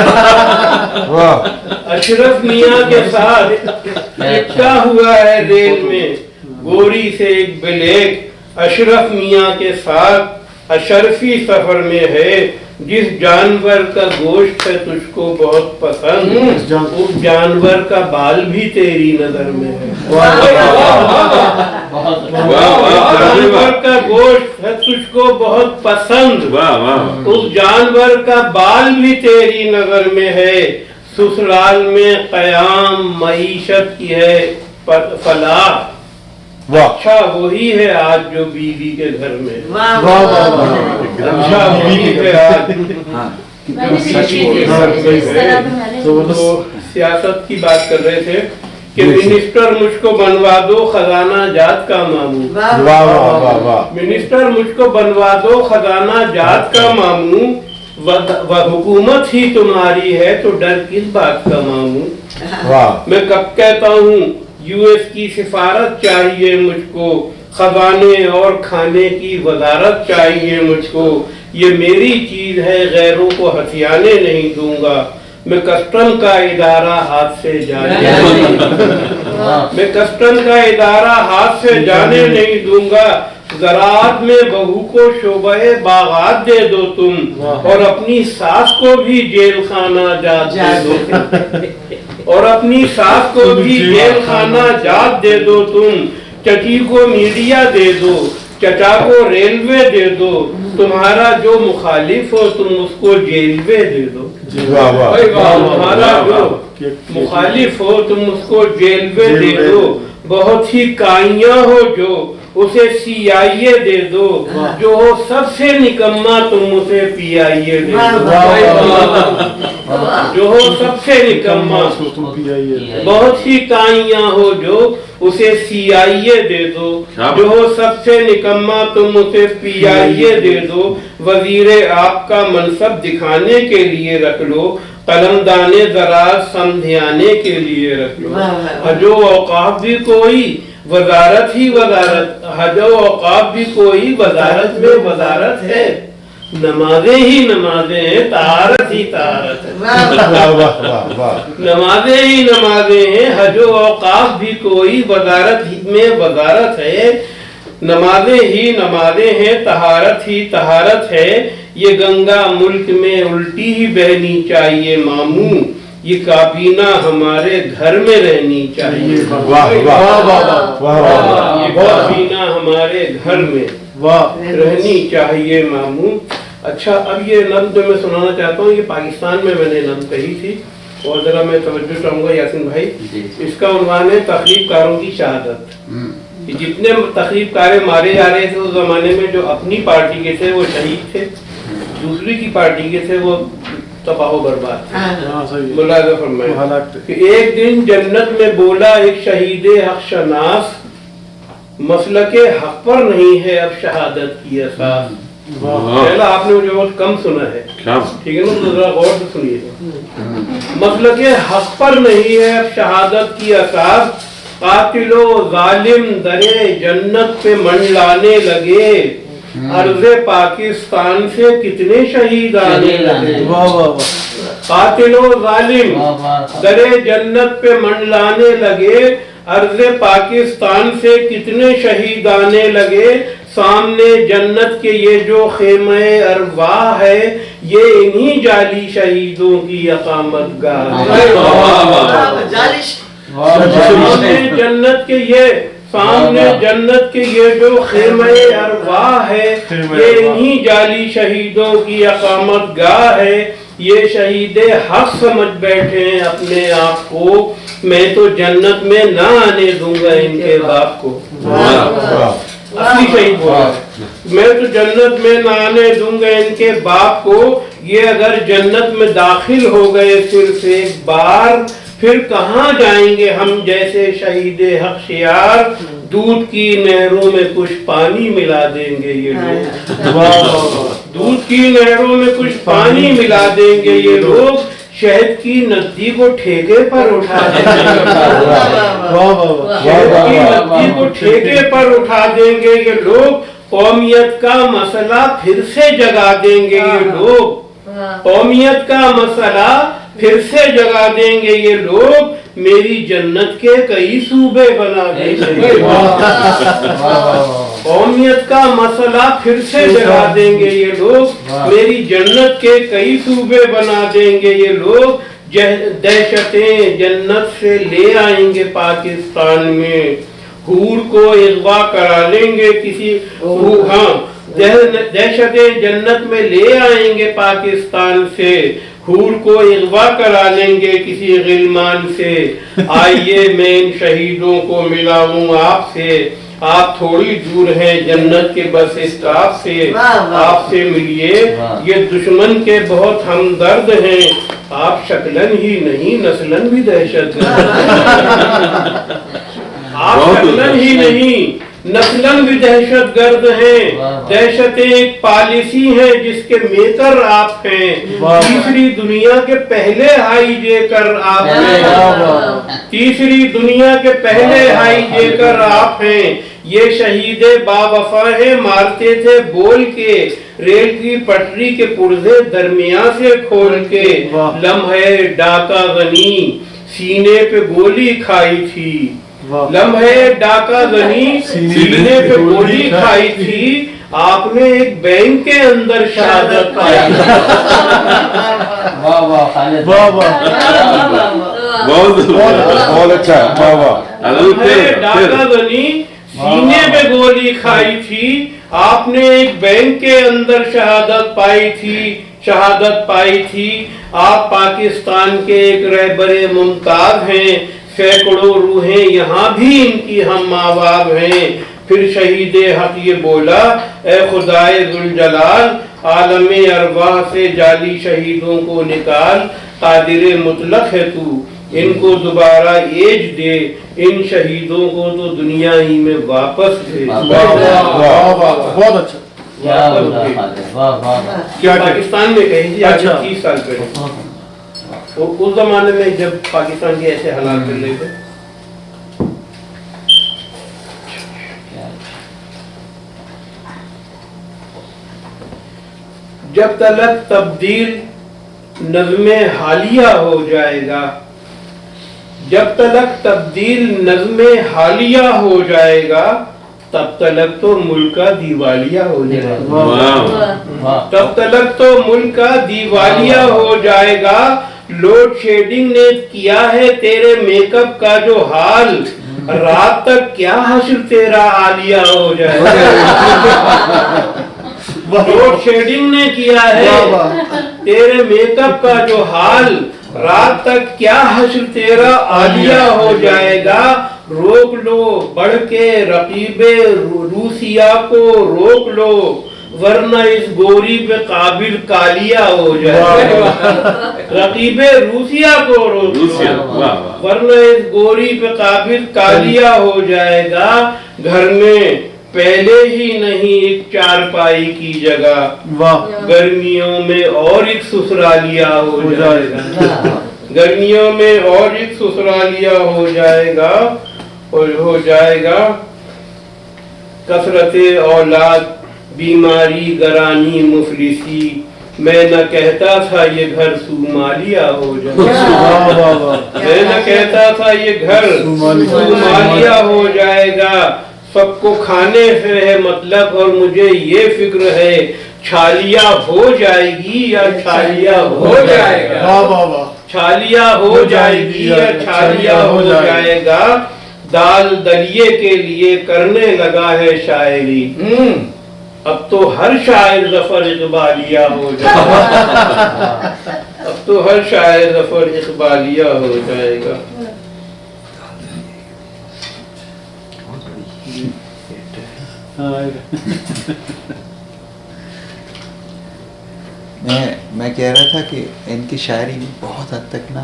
अशरफ मियाँ के साथ चिपका हुआ है रेल में गोरी से एक ब्लेक, अशरफ मियाँ के साथ अशरफी सफर में है। जिस जानवर का गोश्त है तुझको बहुत पसंद, उस जानवर का बाल भी तेरी नजर में है। जानवर का गोश्त है तुझको बहुत पसंद, उस जानवर का बाल भी तेरी नजर में है। ससुराल में कयाम मईशत की है फलाह, अच्छा वही है आज जो बीवी के घर में। अच्छा वही है आज तो सियासत की बात कर रहे थे कि मिनिस्टर मुझको बनवा दो खजाना जात का मामू, मिनिस्टर मुझको बनवा दो खजाना जात का मामू, वह हुकूमत ही तुम्हारी है तो डर किस बात का मामू। میں کب کہتا ہوں US کی سفارت چاہیے مجھ کو، خزانے اور کھانے کی وزارت چاہیے مجھ کو، یہ میری چیز ہے غیروں کو ہتھیانے نہیں دوں گا، میں کسٹم کا ادارہ ہاتھ سے جانے میں کسٹم کا ادارہ ہاتھ سے جانے نہیں دوں گا، زراعت میں بہو کو شعبہ باغات دے دو تم، اور اپنی ساس کو بھی جیل خانہ جات دے دو اور اپنی ساس کو بھی جیل خانہ جات دے دو تم، چچی کو میڈیا دے دو، چچا کو ریلوے دے دو، تمہارا جو مخالف ہو تم اس کو جیلوے دے دو، تمہارا جو مخالف ہو تم اس کو جیلوے دے دو، بہت ہی کائیاں ہو جو اسے CIA دے دو، جو ہو سب سے نکما تم اسے PIA دے دو، جو ہو سب سے نکما بہت ہی کائیاں ہو جو اسے CIA دے دو، جو ہو سب سے نکما تم اسے PIA دے دو، وزیر آپ کا منصب دکھانے کے لیے رکھ لو، قلم دانے زراعت سمجھانے کے لیے رکھ لو، حج و اوقاف بھی کوئی وزارت ہی وزارت، حج و اوقاف بھی کوئی وزارت میں وزارت ہے، نمازیں ہی نمازیں ہیں، طہارت ہی طہارت ہے، نمازیں ہی نمازیں ہیں، حج و اوقاف بھی کوئی وزارت میں وزارت ہے، نمازیں ہی نمازیں ہیں، طہارت ہی طہارت ہے، یہ گنگا ملک میں الٹی ہی بہنی چاہیے ماموں، یہ کابینہ ہمارے گھر میں رہنی چاہیے، یہ کابینہ ہمارے گھر میں رہنی چاہیے ماموں۔ اچھا، اب یہ نظم جو میں سنانا چاہتا ہوں یہ پاکستان میں نے نظم کہی تھی، اور ذرا میں توجہ چاہوں گا یاسین بھائی، اس کا عنوان ہے تخریب کاروں کی شہادت۔ جتنے تخریب کارے مارے جا رہے تھے اس زمانے میں، جو اپنی پارٹی کے تھے وہ شہید تھے، دوسری کی پارٹی کے تھے وہ تباہ و برباد تھے۔ ملاحظہ فرمائے کہ ایک دن جنت میں بولا ایک شہید حق شناس، مسلک حق پر نہیں ہے اب شہادت کی اساس۔ پہلا آپ نے مجھے بہت کم سنا ہے، ٹھیک ہے نا، تو ذرا غور سے سنیے۔ مسلک حق پر نہیں ہے اب شہادت کی اساس، قاتل و ظالم درے جنت پہ منڈلانے لگے، ارض پاکستان سے کتنے شہید آنے لگے، قاتل و ظالم درے جنت پہ منڈلانے لگے، ارض پاکستان سے کتنے شہید آنے لگے، سامنے جنت کے یہ جو خیمہ ارواح ہے یہ انہی جعلی شہیدوں کی اقامت گاہ ہے۔ سامنے جنت کے یہ جو خیمہ ارواح ہے یہ انہی جعلی شہیدوں کی اقامت گاہ ہے، یہ شہید حق سمجھ بیٹھے ہیں اپنے آپ کو، میں تو جنت میں نہ آنے دوں گا ان کے باپ کو۔ اصلی شہید ہوا ہے، میں تو جنت میں نہ آنے دوں گا ان کے باپ کو، یہ اگر جنت میں داخل ہو گئے صرف ایک بار، پھر کہاں جائیں گے ہم جیسے شہید حق شیار، دودھ کی نہروں میں کچھ پانی ملا دیں گے یہ لوگ، دودھ کی نہروں میں کچھ پانی ملا دیں گے یہ لوگ، شہد کی ندی کو ٹھیکے پر اٹھا دیں گے، شہد کی ندی کو ٹھیکے پر اٹھا دیں گے یہ لوگ، قومیت کا مسئلہ پھر سے جگا دیں گے یہ لوگ، قومیت کا مسئلہ پھر سے جگا دیں گے یہ لوگ، میری جنت کے کئی صوبے بنا دیں گے، قومیت کا مسئلہ پھر سے جگا دیں گے یہ لوگ، میری جنت کے کئی صوبے بنا دیں گے یہ لوگ، دہشتیں جنت سے لے آئیں گے پاکستان میں، حور کو اغوا کرا لیں گے کسی، دہشتیں جنت میں لے آئیں گے پاکستان سے، حور کو اغوا کرا لیں گے کسی غلمان سے، آئیے میں ان شہیدوں کو ملاؤں آپ سے، آپ تھوڑی دور ہیں جنت کے بس اسٹاپ سے، آپ سے ملیے، یہ دشمن کے بہت ہمدرد ہیں، آپ شکلن ہی نہیں نسلن بھی دہشت گرد، آپ شکلن ہی نہیں नस्लन भी दहशत गर्द हैं, दहशत एक पॉलिसी है जिसके मेकर आप हैं, तीसरी दुनिया के पहले हाई जेकर आप हैं, तीसरी दुनिया के पहले हाई जेकर आप हैं, ये शहीदे बावफा है, मारते थे बोल के, रेल की पटरी के पुर्जे दरमियान से खोल के, लम्हे डाका गनी सीने पे गोली खाई थी, लम्हे डाका गनी सीने पे गोली खाई थी, आपने एक बैंक के अंदर शहादत पाई। वाह वाह खालिद, बहुत अच्छा, वाह वाह। लम्हे डाका गनी सीने पे गोली खाई थी, आपने एक बैंक के अंदर शहादत पाई थी, आप पाकिस्तान के एक रहबरे मुमताज हैं, सैकड़ों रूहें यहाँ भी इनकी हम आवाज़ हैं। फिर शहीदे हक ये बोला, ए खुदाए जुल जलाल, आलमे अरवाह से जाली शहीदों को निकाल, कादिरे मुतलक है तू, इनको दोबारा एज दे, इन शहीदों को तो दुनिया ही में वापस दे। बहुत अच्छा। क्या बोला खालिद, वाह वाह। क्या पाकिस्तान में कही थी आज 30 साल पहले, उस जमाने में जब पाकिस्तान के ऐसे हालात चल रहे थे। जब तलक तब्दील नज़्मे हालिया हो जाएगा, जब तलक तब्दील नज़्मे हालिया हो जाएगा, तब तलक तो मुल्क का दिवालिया हो जाएगा, तब तलक तो मुल्क का दिवालिया हो जाएगा। लोड शेडिंग ने किया है तेरे मेकअप का जो हाल, रात तक क्या हश्र तेरा आलिया हो जाएगा। लोड शेडिंग ने किया है तेरे मेकअप का जो हाल, रात तक क्या हश्र तेरा आलिया हो जाएगा। रोक लो बढ़ के रकीबे रूसिया को रोक लो, वरना इस गोरी पे काबिल कालिया हो जाएगा। रकीबे रूसिया को रोक लो, वरना इस गोरी पे काबिल कालिया हो जाएगा। घर में पहले ही नहीं एक चारपाई की जगह, गर्मियों में और एक ससुरालिया हो जाएगा, गर्मियों में और एक ससुरालिया हो जाएगा, और हो जाएगा। कसरते औलाद बीमारी गरानी मुफलिसी, मैं न कहता था ये घर सुमालिया हो जाएगा, मैं न कहता था ये घर सुमालिया हो जाएगा। सबको खाने से है मतलब और मुझे ये फिक्र है, छालिया हो जाएगी या छालिया हो जाएगा, छालिया हो जाएगी या छालिया हो जाएगा। दाल दलिए के लिए करने लगा है शायरी, अब तो हर शायर ज़फ़र इक़बालिया हो जाएगा, अब तो हर शायर ज़फ़र इक़बालिया हो जाएगा। मैं कह रहा था कि इनकी शायरी में बहुत हद तक ना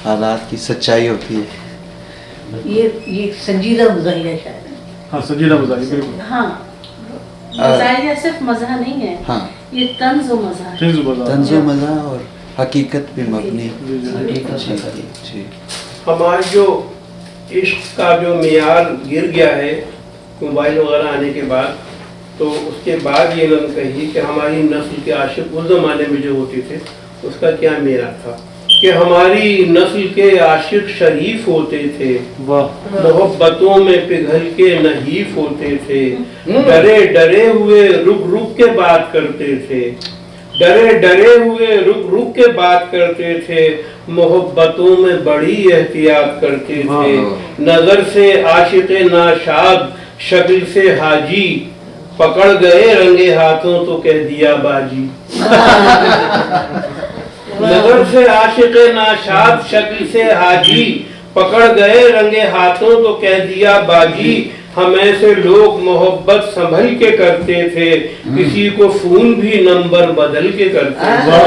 हालात की सच्चाई होती है। ये संजीदा मज़ाहिया शायरी। हाँ, संजीदा मज़ाहिया बिल्कुल। हाँ, मज़ाहिया सिर्फ मज़ा नहीं है, हाँ, ये तंज़ व मज़ा है, तंज़ व मज़ा और हकीकत पे मबनी। जी, हमारा जो इश्क का जो मेयार गिर गया है मोबाइल वगैरह आने के बाद, तो उसके बाद ये नज़म कही कि हमारी नस्ल के आशिक उस ज़माने में जो होते थे उसका क्या मेरा था कि हमारी नस्ल के आशिक शरीफ होते थे, मोहब्बतों में पिघल के नहीफ होते थे, डरे डरे हुए रुक रुक के बात करते थे, डरे डरे हुए रुक रुक के बात करते थे, मोहब्बतों में बड़ी एहतियात करते थे। नजर से आशिक़े नाशाद, शक्ल से हाजी, पकड़ गए रंगे हाथों तो कह दिया बाजी। नजर से आशिक़े नाशाद, शक्ल से हाजी, पकड़ गए रंगे हाथों तो कह दिया बाजी। हम ऐसे लोग मोहब्बत संभल के करते थे, किसी को फोन भी नंबर बदल के करते थे,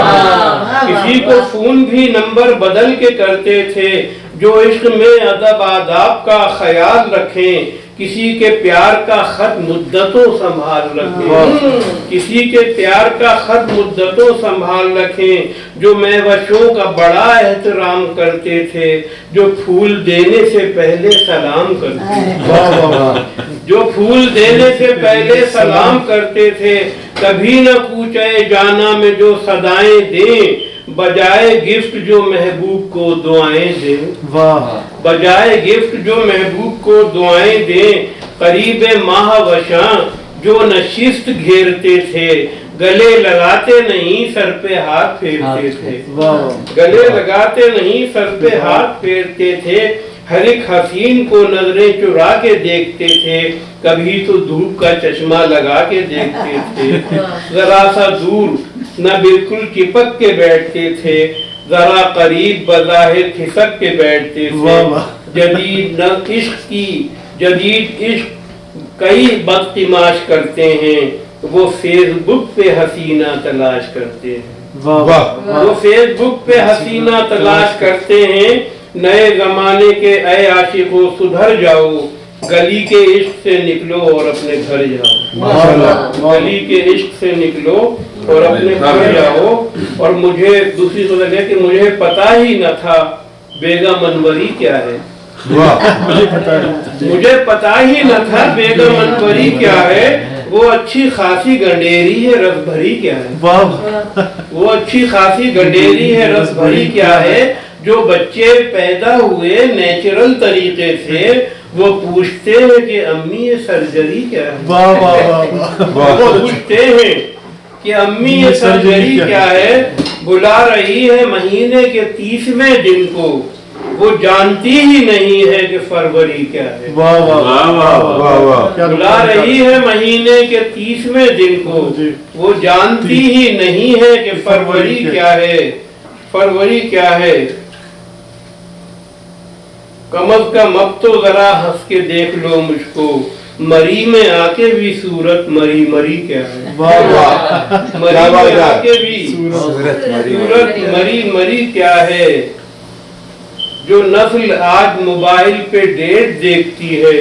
किसी को फोन भी नंबर बदल के करते थे। जो इश्क में अदब आदाब का ख्याल रखें, किसी के प्यार का खत मुद्दतों संभाल रखें, किसी के प्यार का खत मुद्दतों संभाल रखें, जो महवशों का बड़ा एहतराम करते थे, जो फूल देने से पहले सलाम करते थे, जो फूल देने से पहले सलाम करते थे, कभी न पूछे जाना में जो सदाएं दें, बजाए गिफ्ट जो महबूब को दुआएं दें, बजाए गिफ्ट जो महबूब को दुआएं दें, करीब माह वशा जो नशिस्त घेरते थे, गले लगाते नहीं सर पे हाथ फेरते थे, गले लगाते नहीं सर पे हाथ फेरते थे, हर एक हसीन को नजरें चुरा के देखते थे, कभी तो धूप का चश्मा लगा के देखते थे, जरा सा दूर न बिल्कुल चिपक के बैठते थे, जरा करीब बज़ाहिर खिसक के बैठते थे, जदीद न इश्क की जदीद इश्क कई बदतिमाश करते हैं, वो फेसबुक पे हसीना तलाश करते हैं, वो फेसबुक पे हसीना तलाश करते हैं, नए जमाने के ऐ आशिकों सुधर जाओ, गली के इश्क से निकलो और अपने घर जाओ, गली के इश्क से निकलो और अपने घर जाओ। और मुझे दूसरी सोच है कि मुझे पता ही न था बेगम अनवरी क्या है, मुझे पता ही न था बेगम अनवरी क्या है, वो अच्छी खासी गंडेरी है रस भरी क्या है, वो अच्छी खासी गंडेरी है रस भरी क्या है, जो बच्चे पैदा हुए नेचुरल तरीके से वो पूछते हैं कि अम्मी ये सर्जरी क्या है, वो पूछते हैं कि अम्मी ये सर्जरी क्या है, बुला रही है महीने के 30वें दिन को, वो जानती ही नहीं है कि फरवरी क्या है, बुला रही है महीने के 30वें दिन को, वो जानती ही नहीं है कि फरवरी क्या है, फरवरी क्या है। कम अज कम अब तो जरा हंस के देख लो मुझको, मरी में आके भी सूरत मरी मरी क्या है, मरी में आके भी सूरत मरी मरी क्या है, जो नस्ल आज मोबाइल पे डेट देखती है,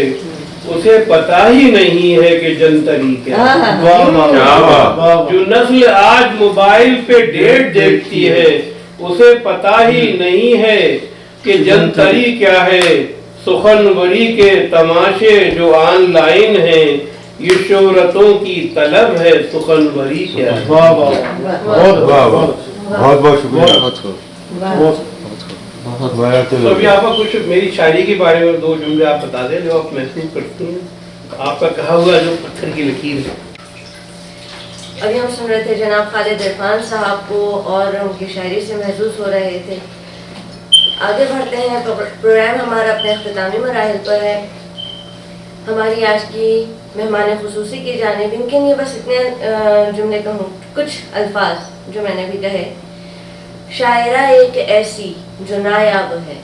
उसे पता ही नहीं है कि जनतरी क्या है, जो नस्ल आज मोबाइल पे डेट देखती है, उसे पता ही नहीं है कि जनतरी क्या है, सुखनवरी के तमाशे जो ऑनलाइन हैं, ये शोहरतों की तलब है, सुखनवरी क्या है। बहुत शुक्रिया। तो अभी आपका कुछ मेरी शायरी के बारे में 2 जुमले आप बता दें जो आप महसूस करती हैं, आपका कहा हुआ जो पत्थर की लकीर है। अभी हम सुन रहे थे जनाब खालिद इरफान साहब को और उनकी शायरी से महसूस हो रहे थे। आगे बढ़ते हैं, प्रोग्राम हमारा अपने अख्तामी मराहिल पर है। हमारी आज की मेहमान खुसूसी की जानिब इनके लिए बस इतने जुमले कहूँ, कुछ अल्फाज जो मैंने भी कहे। शायरा एक ऐसी जो नायाब है,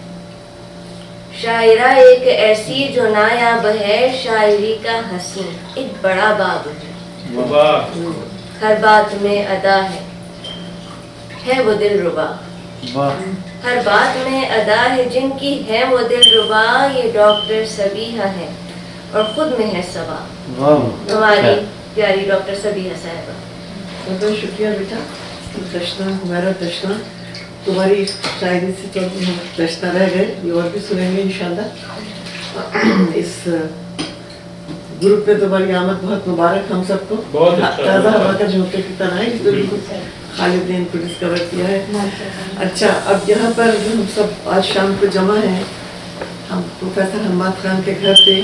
शायरा एक ऐसी जो नायाब है, शायरी का हसीन एक बड़ा बाब है, हर बात में अदा है वो दिल रुबा, हर बात में अदा है जिनकी है वो दिल रुबा, ये डॉक्टर सबीहा है और खुद में है सवा, हमारी प्यारी डॉक्टर सबीहा साहिबा। बहुत शुक्रिया बेटा, दशना हमारा दशना तुम्हारी शायरी से तो हम दशना रह गए, ये और भी सुनेंगे इंशाल्लाह। इस ग्रुप पे तुम्हारी आमद बहुत मुबारक हम सबको, ताज़ा हवा का झोंके की तरह है, बिल्कुल खालिद ने इनको डिस्कवर किया है। अच्छा, अब यहाँ पर हम सब आज शाम को जमा हैं, हम प्रोफेसर हम्माद खान के घर पे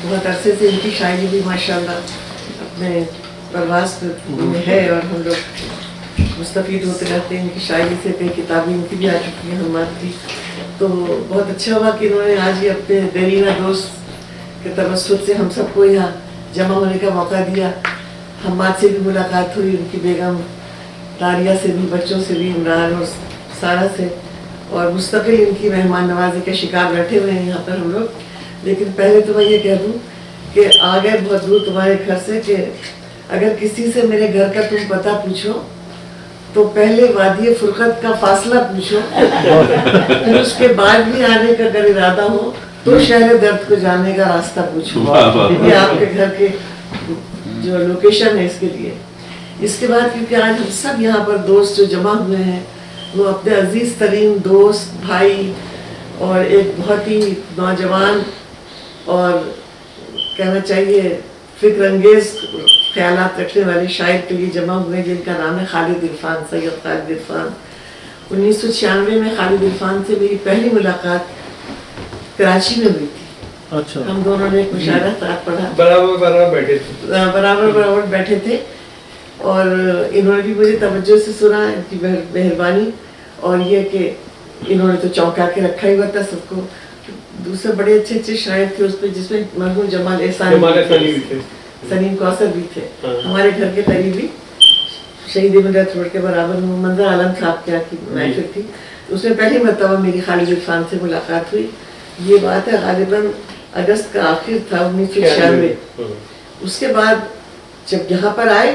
बहुत अरसे से इनकी शायरी भी माशाल्लाह अपने प्रवास में है और हम लोग मुस्तफ़ीद होते रहते हैं इनकी शायरी से। कई किताबें इनकी भी आ चुकी हैं हम्माद की, तो बहुत अच्छा हुआ कि इन्होंने आज ही अपने देरीना दोस्त के तवस्सुत से हम सबको यहाँ जमा होने का मौका दिया। हम्माद से भी मुलाकात हुई, उनकी बेगम तारिया से भी, बच्चों से भी, इमरान और सारा से, और मुस्तकिल इनकी मेहमान नवाजी के शिकार बैठे हुए हैं यहाँ पर हम लोग। लेकिन पहले तो मैं ये कह दूँ कि आ गए बहुत दूर तुम्हारे घर से, कि अगर किसी से मेरे घर का तुम पता पूछो तो पहले वादी फुरकत का फासला पूछो, फिर उसके बाद भी आने का अगर इरादा हो तो शहर दर्द को जाने का रास्ता पूछो, ये आपके घर के जो लोकेशन है इसके लिए। इसके बाद क्योंकि आज हम सब यहाँ पर दोस्त जो जमा हुए हैं वो अपने अजीज तरीन दोस्त भाई और एक बहुत ही नौजवान और कहना चाहिए फिक्र अंगेज ख्यालात रखने वाले शायर के लिए जमा हुए हैं, जिनका नाम है खालिद इरफान, सैयद खालिद इरफान। 1996 में खालिद इरफान से मेरी पहली मुलाकात कराची में हुई थी। अच्छा। हम दोनों ने एक मुशायरा साथ पढ़ा, बराबर बैठे थे और इन्होंने भी मुझे तवज्जो से सुना, इनकी मेहरबानी और ये कि इन्होंने तो चौंका के रखा ही हुआ था सबको। दूसरे बड़े अच्छे अच्छे शायर थे उसमें, जिसमें मरहूम जमाल एहसान भी थे, सलीम कौसर भी थे, हमारे घर के करीबी शहीद मिलत रोड के बराबर मंजर आलम साहब के यहाँ की महफिल थी। उसमें पहली मरतबा मेरी खालिद इरफान से मुलाकात हुई। ये बात है गालिबन अगस्त का आखिर था 1996। उसके बाद जब यहाँ पर आए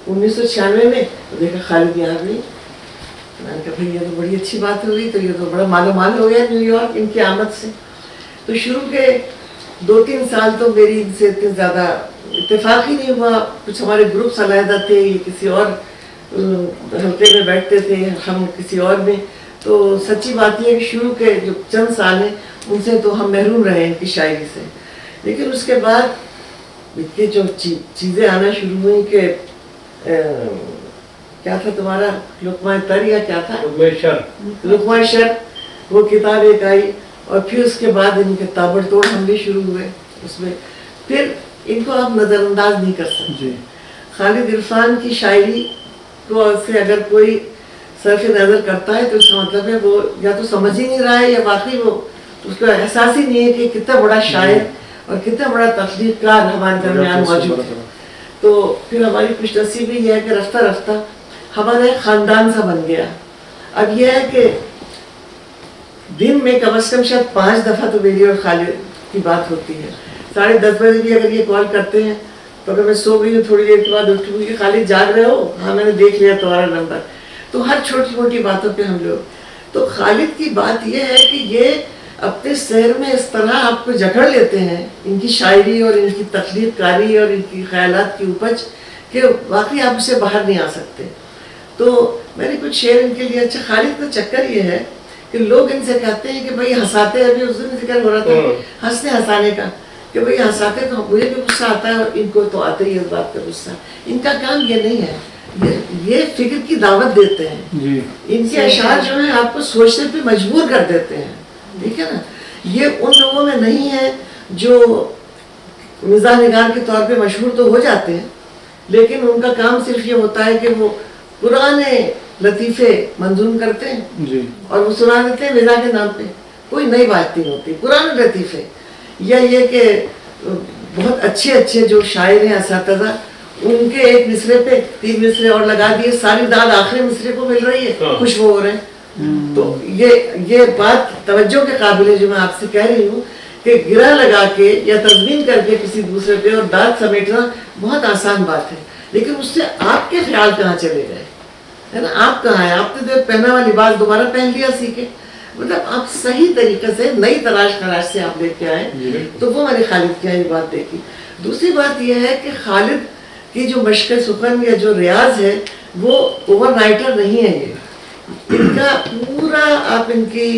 1996 में तो देखा खालिद यहाँ भी, मैंने कहा भाई ये तो बड़ी अच्छी बात हो गई, तो ये तो बड़ा मालो माल हो गया न्यूयॉर्क इनकी आमद से। तो शुरू के 2-3 साल तो मेरी इनसे इतने ज़्यादा इत्तेफाक ही नहीं हुआ। कुछ हमारे ग्रुप्स अलहदा थे, ये किसी और हल्के में बैठते थे, हम किसी और में। तो सच्ची बात यह है कि शुरू के जो चंद साल हैं उनसे तो हम महरूम रहे इनकी शायरी से। लेकिन उसके बाद इतनी जो चीज़ें आना शुरू हुई कि क्या था तुम्हारा लुक़मा तर या क्या था, लुक़मा शर, वो किताब एक आई और फिर उसके बाद इनके ताबड़तोड़ हमले शुरू हुए उसमें। फिर इनको आप नज़रअंदाज नहीं कर सकते। खालिद इरफान की शायरी को से अगर कोई सरफ नज़र करता है तो इसका मतलब है वो या तो समझ ही नहीं रहा है या वाकई वो उसको एहसास ही नहीं है कि कितना बड़ा शायर और कितना बड़ा तख्लीक़कार हमारे दरमियान मौजूद है। तो फिर हमारी खुशनसीबी यह है कि रफ्ता रफ्ता हमारा एक ख़ानदान सा बन गया। अब यह है कि दिन में कम से कम शायद 5 दफ़ा तो मेरी और खालिद की बात होती है। 10:30 बजे भी अगर ये कॉल करते हैं तो अगर मैं सो गई हूँ थोड़ी देर के बाद उठूँगी, खालिद जाग रहे हो, हाँ मैंने देख लिया तुम्हारा नंबर। तो हर छोटी मोटी बातों पे हम लोग, तो खालिद की बात ये है कि ये अपने शहर में इस तरह आपको जकड़ लेते हैं, इनकी शायरी और इनकी तख्लीक़कारी और इनकी ख्यालात की उपज, कि वाकई आप उससे बाहर नहीं आ सकते। तो मैंने कुछ शेर इनके लिए, अच्छा खालिद का चक्कर ये है कि लोग इनसे कहते हैं कि भाई हंसाते, अभी उस दिन जिक्र हो रहा था हंसने हंसाने का, कि भाई हंसाते तो मुझे भी गुस्सा आता है और इनको तो आता ही है इस बात का गुस्सा। इनका काम ये नहीं है, ये फिक्र की दावत देते हैं जी। इनके अशार जो है आपको सोचने पे मजबूर कर देते हैं, ठीक है ना। ये उन लोगों में नहीं है जो मिजाज निगार के तौर पे मशहूर तो हो जाते हैं, लेकिन उनका काम सिर्फ ये होता है कि वो पुराने लतीफ़े मंजूम करते हैं जी। और वो सुना देते हैं मिजाज के नाम पे, कोई नई बात नहीं होती, पुराने लतीफ़े। या ये कि बहुत अच्छे अच्छे जो शायर हैं असातिज़ा, उनके एक मिसरे पे 3 मिसरे और लगा दिए, सारी दाद आखिरी मिसरे को मिल रही है, खुश वो हो रहे हैं। तो ये बात तवज्जो के काबिल है जो मैं आपसे कह रही हूँ कि गिरा लगा के या तज़मीन करके किसी दूसरे पे और दाद समेटना बहुत आसान बात है, लेकिन उससे आपके ख्याल कहाँ चले गए, है ना। आप कहाँ हैं, आपने तो पहना हुआ लिबास दोबारा पहन लिया सीखे, मतलब आप सही तरीके से नई तराश से आप लेके आए, तो वो मैंने खालिद की ये बात देखी। दूसरी बात यह है कि खालिद की जो मश्क सुखन या जो रियाज है वो ओवरनाइटर नहीं है। ये इनका पूरा, आप इनकी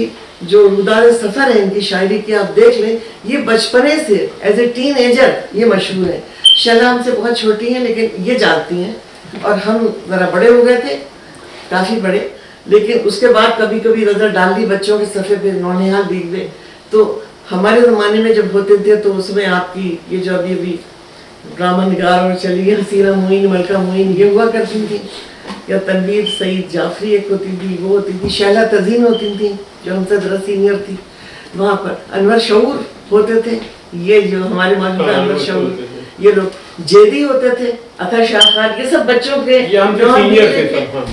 जो रुदार सफ़र है इनकी शायरी की आप देख लें, ये बचपने से एज ए टीन एजर ये मशहूर है। शैला हमसे बहुत छोटी हैं लेकिन ये जानती हैं, और हम ज़रा बड़े हो गए थे, काफ़ी बड़े, लेकिन उसके बाद कभी कभी नज़र डाल दी बच्चों के सफ़े पे, नौनिहाल दिख गए। तो हमारे ज़माने में जब होते थे तो उसमें आपकी ये जो अभी ड्रामा निगार और चलिए हसीना मोइन, मलका मोइन ये हुआ करती थी, या तनवीर सईद जाफरी एक होती थी, वो होती थी, शैला तज़ीन होती थी जो हमसे ज़रा सीनियर थी। वहाँ पर अनवर शऊर होते थे, ये जो हमारे मौजूदा अनवर शऊर, ये लोग जेदी होते थे, अतर शाह खान, ये सब बच्चों के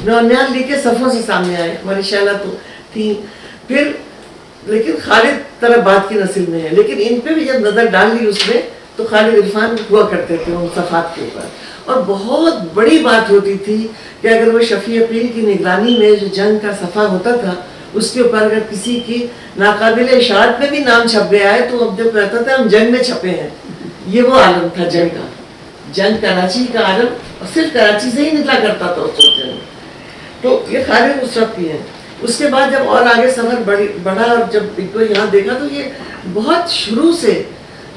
नौनियाल ली के सफ़ों से सामने आए। हमारी शैला तो थी, फिर लेकिन खालिद तरह बात की नस्ल में है, लेकिन इन पे भी जब नज़र डाल ली उसमें तो खालिद इरफान हुआ करते थे उन सफ़ात के ऊपर। और बहुत बड़ी बात होती थी कि अगर वो शफ़ी अपील की निगरानी में जो जंग का सफ़ा होता था اس کے اوپر اگر کسی کی ناقابل اشاعت میں بھی نام چھپ گیا ہے تو اب جب کہتا تھا ہم جنگ میں چھپے ہیں. یہ وہ عالم تھا جنگ کا. جنگ کراچی کا عالم صرف کراچی سے ہی نکلا کرتا تھا اس وقت جنگ. تو یہ خالد اس وقت کی ہے. اس کے بعد جب اور آگے سفر بڑھا اور جب ان کو یہاں دیکھا تو یہ بہت شروع سے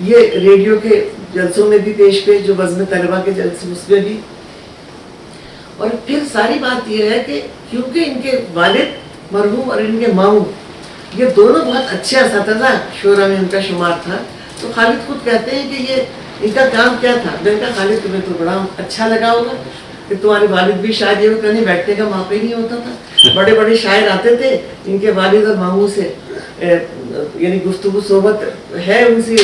یہ ریڈیو کے جلسوں میں بھی پیش جو بزم طلبہ کے جلسے اس میں بھی. اور پھر ساری بات یہ ہے کہ کیونکہ ان کے والد مرحوم اور ان کے ماموں یہ دونوں بہت اچھے اساتذہ شورا میں ان کا شمار تھا. تو خالد خود کہتے ہیں کہ یہ ان کا کام کیا تھا. میں نے کہا خالد تمہیں تو بڑا اچھا لگا ہوگا کہ تمہارے والد بھی شاید یہ کہیں بیٹھنے کا موقع ہی نہیں ہوتا تھا. بڑے بڑے شاعر آتے تھے ان کے والد اور ماموں سے یعنی گفتگو صحبت ہے ان سے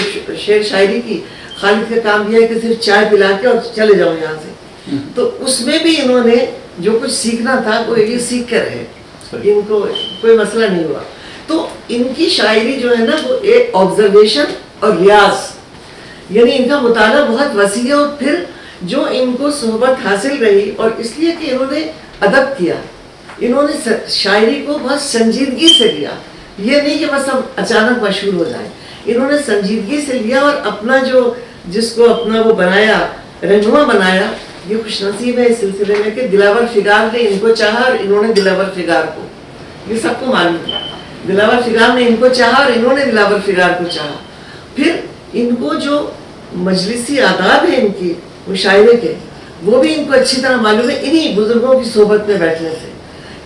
شعر شاعری کی. خالد کا کام یہ ہے کہ صرف چائے پلا کے اور چلے جاؤ یہاں سے. تو اس میں بھی انہوں نے جو کچھ سیکھنا تھا وہ یہ سیکھ کر رہے. ان کو کوئی مسئلہ نہیں ہوا. تو ان کی شاعری جو ہے نا وہ ایک آبزرویشن اور ریاض یعنی ان کا مطالعہ بہت وسیع ہے. اور پھر جو ان کو صحبت حاصل رہی اور اس لیے کہ انہوں نے ادب کیا, انہوں نے شاعری کو بہت سنجیدگی سے لیا. یہ نہیں کہ بس ہم اچانک مشہور ہو جائیں. انہوں نے سنجیدگی سے لیا اور اپنا جو جس کو اپنا وہ بنایا رہنما بنایا. یہ خوش نصیب ہے اس سلسلے میں کہ دلاور فگار نے ان کو چاہا اور انہوں نے دلاور فگار کو, یہ سب کو معلوم ہے. دلاور فگار نے ان کو چاہا اور انہوں نے دلاور فگار کو چاہا. پھر ان کو جو مجلسی آداب ہے ان کی مشاعرے کے وہ بھی ان کو اچھی طرح معلوم ہے انہی بزرگوں کی صحبت میں بیٹھنے سے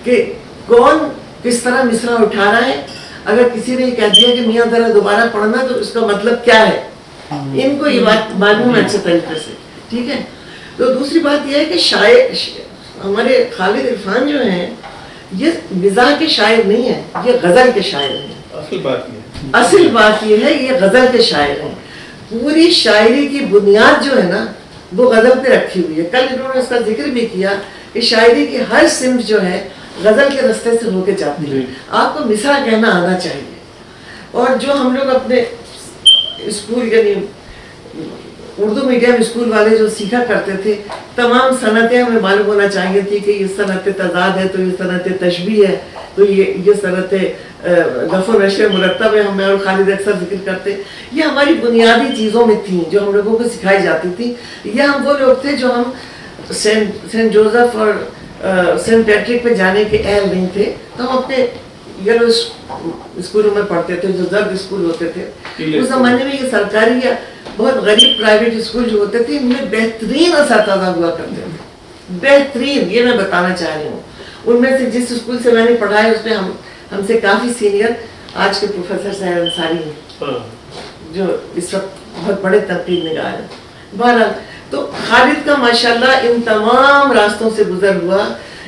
کہ کون کس طرح مصرع اٹھا رہا ہے. اگر کسی نے کہہ دیا کہ میاں ذرا دوبارہ پڑھنا تو اس کا مطلب کیا ہے, ان کو یہ بات معلوم ہے اچھے طریقے سے. ٹھیک ہے. تو دوسری بات یہ ہے کہ شاعر ہمارے خالد عرفان جو ہیں یہ مزاح کے شاعر نہیں ہیں, یہ غزل کے شاعر ہیں. اصل بات یہ ہے یہ غزل کے شاعر ہیں. پوری شاعری کی بنیاد جو ہے نا وہ غزل پہ رکھی ہوئی ہے. کل انہوں نے اس کا ذکر بھی کیا کہ شاعری کی ہر صنف جو ہے غزل کے رستے سے ہو کے جاتی ہے. آپ کو مصرع کہنا آنا چاہیے. اور جو ہم لوگ اپنے اسکول یعنی اردو میڈیم اسکول والے جو سیکھا کرتے تھے تمام صنعتیں ہمیں معلوم ہونا چاہیے تھی کہ یہ صنعت تضاد ہے تو یہ صنعت تشبیہ ہے تو یہ صنعت رفع و نشر مرتب ہے. ہمیں اور خالد اکثر ذکر کرتے یہ ہماری بنیادی چیزوں میں تھیں جو ہم لوگوں کو سکھائی جاتی تھی. یہ ہم وہ لوگ تھے جو ہم سینٹ جوزف اور سینٹ پیٹرک پہ جانے کے اہل نہیں تھے. تو ہم اپنے یلو اسکولوں میں پڑھتے تھے جو زرد اسکول ہوتے تھے. اس زمانے میں یہ سرکاری یا بہت غریب پرائیویٹ اسکول جو ہوتے تھے ان میں بہترین اساتذہ ہوا کرتے تھے. بہترین یہ میں بتانا چاہ رہی ہوں. ان میں سے جس اسکول سے میں نے پڑھا ہے اس میں ہم سے کافی سینئر آج کے پروفیسر صاحب انصاری ہیں جو اس وقت بہت بڑے تنقید نگار ہیں. بہرحال تو خالد کا ماشاءاللہ ان تمام راستوں سے گزر ہوا.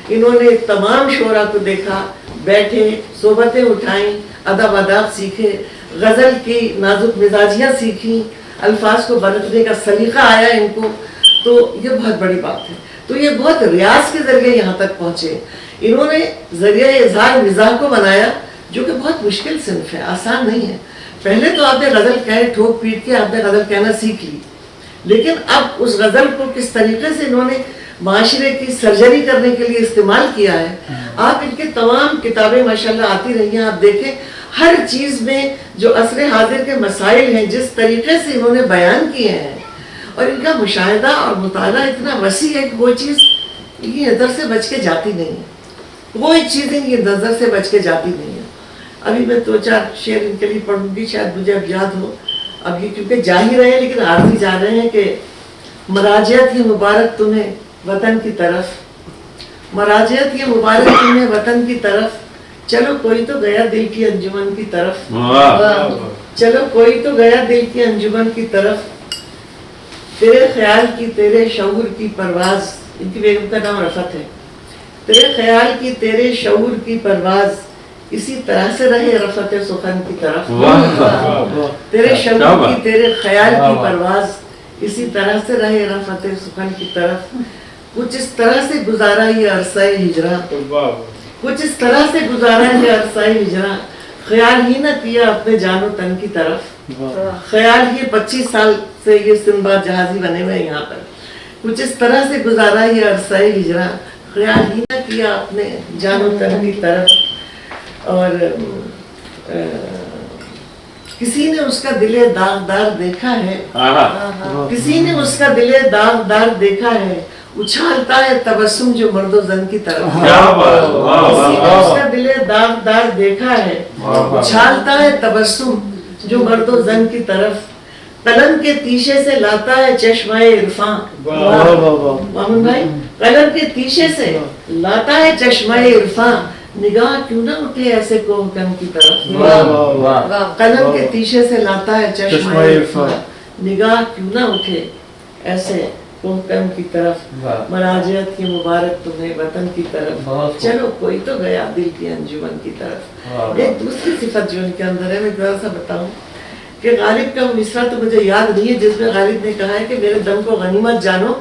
انہوں نے تمام شعراء کو دیکھا, بیٹھے, صحبتیں اٹھائیں, ادب آداب سیکھے, غزل کی نازک مزاجیاں سیکھیں, الفاظ کو برتنے کا سلیقہ آیا ان کو. تو یہ بہت بڑی بات ہے. تو یہ بہت ریاض کے ذریعے یہاں تک پہنچے. انہوں نے ذریعہ اظہار مزاح کو بنایا جو کہ بہت مشکل صنف ہے, آسان نہیں ہے. پہلے تو آپ نے غزل کہے ٹھوک پیٹ کے آپ نے غزل کہنا سیکھ لی, لیکن اب اس غزل کو کس طریقے سے انہوں نے معاشرے کی سرجری کرنے کے لیے استعمال کیا ہے. آپ ان کے تمام کتابیں ماشاءاللہ آتی رہی ہیں, آپ دیکھیں ہر چیز میں جو عصر حاضر کے مسائل ہیں جس طریقے سے انہوں نے بیان کیے ہیں اور ان کا مشاہدہ اور مطالعہ اتنا وسیع ہے کہ کوئی چیز یہ نظر سے بچ کے جاتی نہیں ہے. کوئی چیز یہ نظر سے بچ کے جاتی نہیں ہے. ابھی میں 2-4 شعر ان کے لیے پڑھوں گی, شاید مجھے اب یاد ہو. اب یہ کیونکہ جا ہی رہے ہیں لیکن عارضی جا رہے ہیں کہ مراجعت یہ مبارک تمہیں وطن کی طرف, مراجعت یہ مبارک تمہیں وطن کی طرف, چلو کوئی تو گیا دل کی انجمن کی طرف, چلو کوئی تو گیا دل کی انجمن کی طرف, تیرے خیال کی تیرے شعور کی پرواز. ان کی بیگم کا نام رفعت ہے. تیرے خیال کی تیرے شعور کی پرواز اسی طرح سے رہے رفعت سخن کی طرف. تیرے شعور کی تیرے خیال کی پرواز اسی طرح سے رہے رفعت سخن کی طرف. کچھ اس طرح سے گزارا یہ عرصہ ہجراں, کچھ اس طرح سے گزارا یہ عرصہ ہجراں, خیال ہی نہ کیا اپنے جان و تن کی طرف. خیال ہی 25 سال سے یہ سنباد جہازی بنے ہوئے یہاں پر. کچھ اس طرح سے گزارا یہ عرصہ ہجراں, خیال ہی نہ کیا اپنے جان و تن کی طرف. اور کسی نے اس کا دل داغدار دیکھا ہے، کسی نے اس کا دل داغدار دیکھا ہے، اچھالتا ہے تبسم جو مرد و زن کی طرف، کسی نے اس کا دل داغدار دیکھا ہے، اچھالتا ہے تبسم جو مرد و زن کی طرف، قلم کے تیشے سے لاتا ہے چشمہ عرفاں، مامون بھائی قلم کے تیشے سے لاتا ہے چشمہ عرفاں، نگاہ کیوں نہ اٹھے ایسے کوہکن کی طرف، قلم کے تیشے سے لاتا ہے چشمہ عرفاں، نگاہ کیوں نہ اٹھے ایسے کوہکن کی طرف، مراجعت کی مبارک تمہیں وطن کی طرف، چلو کوئی تو گیا دل کی انجمن کی طرف۔ ایک دوسری صفت جو ان کے اندر ہے، میں ذرا سا بتاؤں کہ غالب کا مصرع تو مجھے یاد نہیں ہے جس میں غالب نے کہا ہے کہ میرے دم کو غنیمت جانو،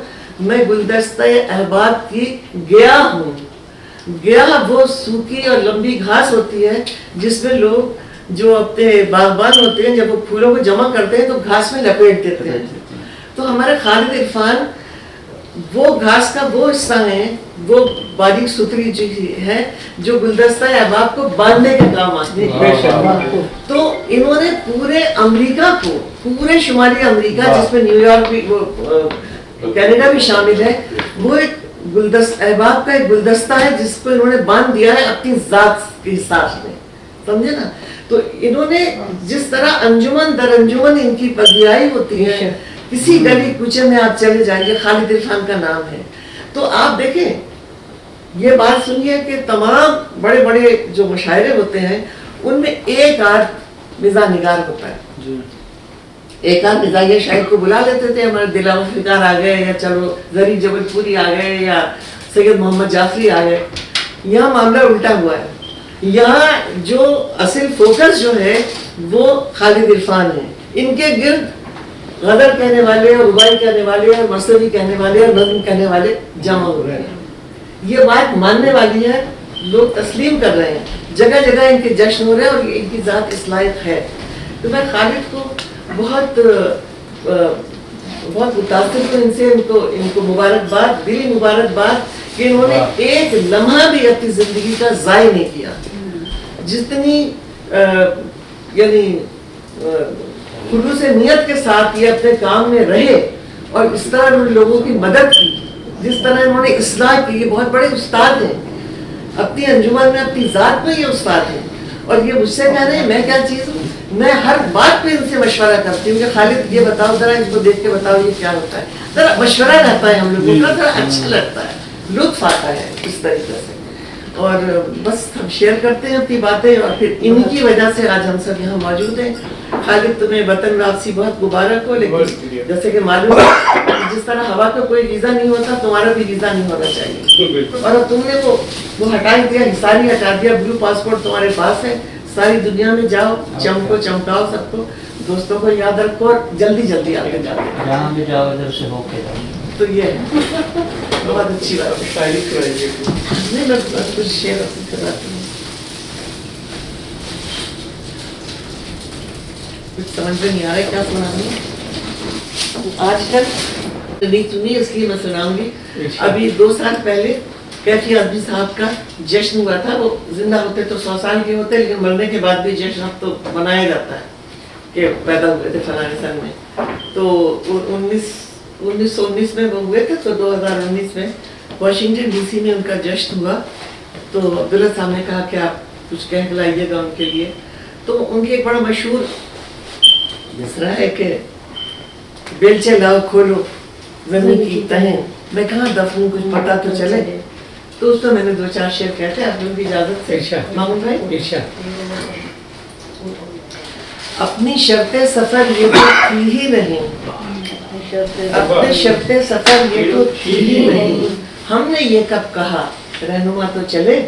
میں گلدستہ احباب کی گیا ہوں۔ گیا وہ سوکھی اور لمبی گھاس ہوتی ہے جس میں لوگ جو اپنے باغبان ہوتے ہیں جب وہ پھولوں کو جمع کرتے ہیں تو گھاس میں لپیٹ دیتے ہیں، تو ہمارے خالد عرفان وہ گھاس کا وہ حصہ ہے، وہ باریک ستری جو ہے جو گلدستہ احباب کو باندھنے کے کام آتی ہے۔ تو انہوں نے پورے امریکہ کو، پورے شمالی امریکہ جس میں نیو یارک بھی، کینیڈا بھی شامل ہے، وہ ایک احباب کا ایک گلدستہ ہے جس کو انہوں نے باندھ دیا ہے اپنی ذات کے حساب میں، سمجھے نا؟ تو انہوں نے جس طرح انجمن در انجمن ان کی پذیرائی ہوتی ہے، کسی گلی کوچے میں آپ چلے جائیے خالد عرفان کا نام ہے، تو آپ دیکھیں یہ بات سنیے کہ تمام بڑے بڑے جو مشاعرے ہوتے ہیں ان میں ایک آدھ مزاح نگار ہوتا ہے، ایک آدھ مزاحیہ شاعر کو بلا لیتے تھے، ہمارے دلاور فکار آ گئے، یا چلو زری جبل پوری آ گئے، یا سید محمد جعفری آ گئے۔ یہاں معاملہ الٹا ہوا ہے، یہاں جو اصل فوکس جو ہے وہ خالد عرفان ہے، ان کے گرد غزل کہنے والے اور رباعی کہنے والے اور مرثوی کہنے والے اور نظم کہنے والے جمع ہو رہے ہیں۔ یہ بات ماننے والی ہے، لوگ تسلیم کر رہے ہیں، جگہ جگہ ان کے جشن ہو رہے ہیں اور ان کی ذات اس لائق ہے۔ تو میں خالد کو بہت متاثر ہوں ان سے، ان کو مبارکباد، دلی مبارکباد کہ انہوں نے ایک لمحہ بھی اپنی زندگی کا ضائع نہیں کیا، جتنی یعنی خلوص نیت کے ساتھ یہ اپنے کام میں رہے اور اس طرح انہوں نے لوگوں کی مدد کی، جس طرح انہوں نے اصلاح کی۔ یہ بہت بڑے استاد ہیں، اپنی انجمن میں اپنی ذات میں یہ استاد ہیں، اور یہ مجھ سے کہہ رہے ہیں میں کیا چیز ہوں، میں ہر بات پہ ان سے مشورہ کرتی ہوں کہ خالد یہ بتاؤ ذرا، اس کو دیکھ کے بتاؤ یہ کیا ہوتا ہے، ذرا مشورہ رہتا ہے ہم لوگوں کا، ذرا اچھا لگتا ہے، لطف آتا ہے اس طریقے سے۔ اور بس ہم شیئر کرتے ہیں اپنی باتیں، اور پھر ان کی وجہ سے آج ہم سب یہاں موجود ہیں۔ خالد تمہیں وطن واپسی بہت مبارک ہو، لیکن جیسے کہ معلوم ہے جس طرح ہوا کا کوئی ویزا نہیں ہوتا، تمہارا بھی ویزا نہیں ہونا چاہیے، اور اب تم نے وہ ہٹا دیا، حصاری ہٹا دیا، بلو پاسپورٹ تمہارے پاس ہے، ساری دنیا میں جاؤ، چمکو چمکاؤ سب کو، دوستوں کو یاد رکھو اور جلدی جلدی آگے جاؤ، جہاں بھی جاؤ ادھر سے ہو کے جاؤ۔ تو یہ ہے بہت اچھی بات ہے۔ نہیں میں کچھ شیئر کراتی ہوں، کچھ سمجھ میں نہیں آ رہا ہے کیا سناؤں، آج تک نہیں سنی اس لیے میں سناؤں گی۔ ابھی 2 سال پہلے کیفی آدمی صاحب کا جشن ہوا تھا، وہ زندہ ہوتے تو 100 سال کے ہوتے، لیکن مرنے کے بعد بھی جشن اب تو منایا جاتا ہے کہ پیدا ہوئے تھے فلاں سن میں۔ تو 1919 میں وہ ہوئے تھے، تو 2019 میں واشنگٹن ڈی سی میں ان کا جشن ہوا، تو عبداللہ صاحب نے کہا کہ آپ کچھ کہہ لائیے گا ان کے لیے۔ تو ان کی ایک بڑا مشہور مصرع ہے کہ بیلچے لاؤ کھولو زمین کی تہیں، میں کہاں دفن کچھ پتہ تو چلے، تو اس میں میں نے 2-4 شعر کہتے ہیں آپ لوگوں کی اجازت سے مامون بھائی۔ اپنی شرط سفر یہ تو تھی ہی نہیں، اپنے شرط سفر یہ تو تھی ہی نہیں، ہم نے یہ کب کہا رہنما تو چلے،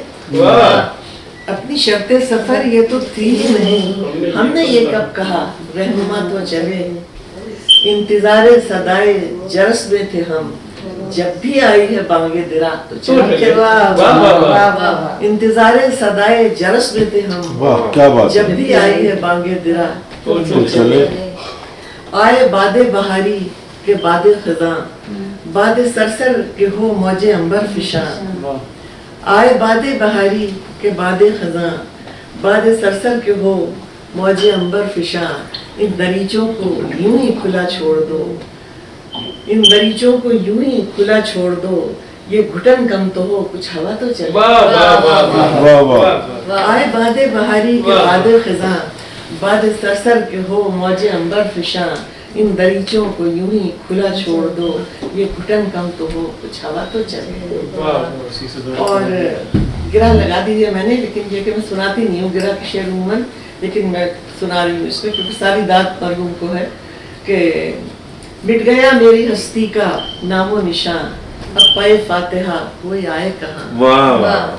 اپنی شرط سفر یہ تو تھی ہی نہیں، ہم نے یہ کب کہا رہنما تو چلے، انتظار صدائے جرس میں تھے ہم، جب بھی آئی ہے بانگے درا تو چلے، انتظار صدائے جرس میں تھے ہم، جب بھی آئی ہے بانگے درا تو چلے، آئے باد بہاری کے باد خزاں، باد سرسر کے ہو موج عنبر فشاں، آئے باد بہاری کے باد خزاں، बाद सरसर के हो मौजे अंबर फिशा, इन दरीचों को यूं ही खुला छोड़ दो, इन दरीचों को यूं ही खुला छोड़ दो, ये घुटन कम तो हो कुछ हवा तो चले। आए बादे बहारी के बादे खिजा, बाद सरसर के हो मौजे अंबर फिशा, इन दरीचों को यूं ही खुला छोड़ दो, ये घुटन कम तो हो कुछ हवा तो चले। और गिरा लगा दीजिए मैंने, लेकिन ये कि मैं सुनाती नहीं हूँ गिरा की शेर उमूमन, लेकिन मैं सुना रही हूँ इसमें क्योंकि सारी दाद मरहूम को है कि मिट गया मेरी हस्ती का नामो निशान, अब पाए फातिहा कोई आए कहाँ।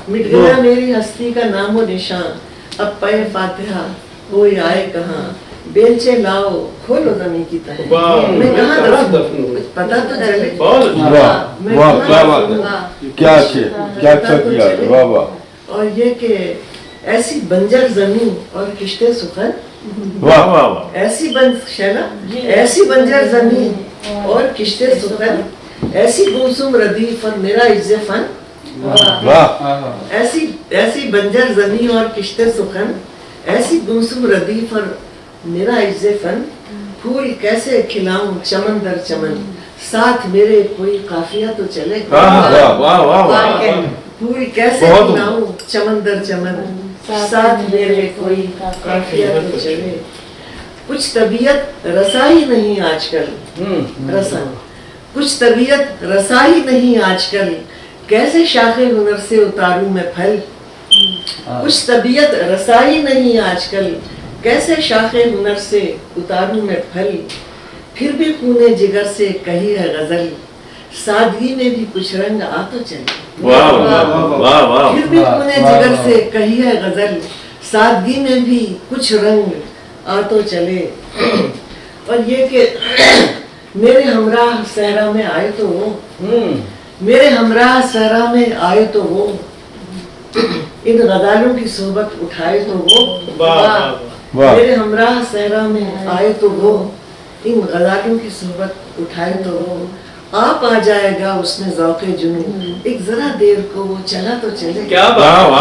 मिट गया मेरी हस्ती का नामो निशान, अब पाए फातिहा कोई आए कहाँ। बेलचे लाओ खोलो ज़मीं की तह, मैं कहाँ दफनूं कुछ पता तो चले। क्या अच्छा किया, वाह वाह। और ये कि ऐसी बंजर जमीन और किश्ते सुखन, वाह वाह। ऐसी ऐसी बंजर जमीन और किश्ते सुखन, ऐसी गुमसुम रदीफ और मेरा इज्जे फन। वाह। ऐसी बंजर जमीन और किश्ते सुखन, ऐसी गुमसुम रदीफ और मेरा इज्जे फन। फूल कैसे खिलाऊं चमन दर चमन, साथ मेरे कोई काफिया तो चले। फूल कैसे खिलाऊं चमन दर चमन, साथ मेरे कोई काफिया तो चले। कुछ तबीयत रसा ही नहीं आजकल, कुछ तबीयत रसा ही नहीं आजकल, कैसे शाखे हुनर से उतारूं मैं फल। कुछ तबीयत रसा ही नहीं आजकल, कैसे शाखे हुनर से उतारूं मैं फल। फिर भी खूने जिगर से कही है गजल, सादगी में भी कुछ रंग आ तो चले। वाह वाह वाह। फिर भी खूने जिगर से कही है गजल, सादगी में भी कुछ रंग आ तो चले। और ये कि मेरे हमराह सहरा में आए तो वो, मेरे हमराह सहरा में आए तो वो, इन गजालों की सोबत उठाए तो वो। मेरे हमराह सहरा में आए तो वो, इन गजालों की सोबत उठाए तो वो। आप आ जाएगा उसने ज़ौक़े जुनून, एक जरा देर को वो चला तो चले। क्या बात,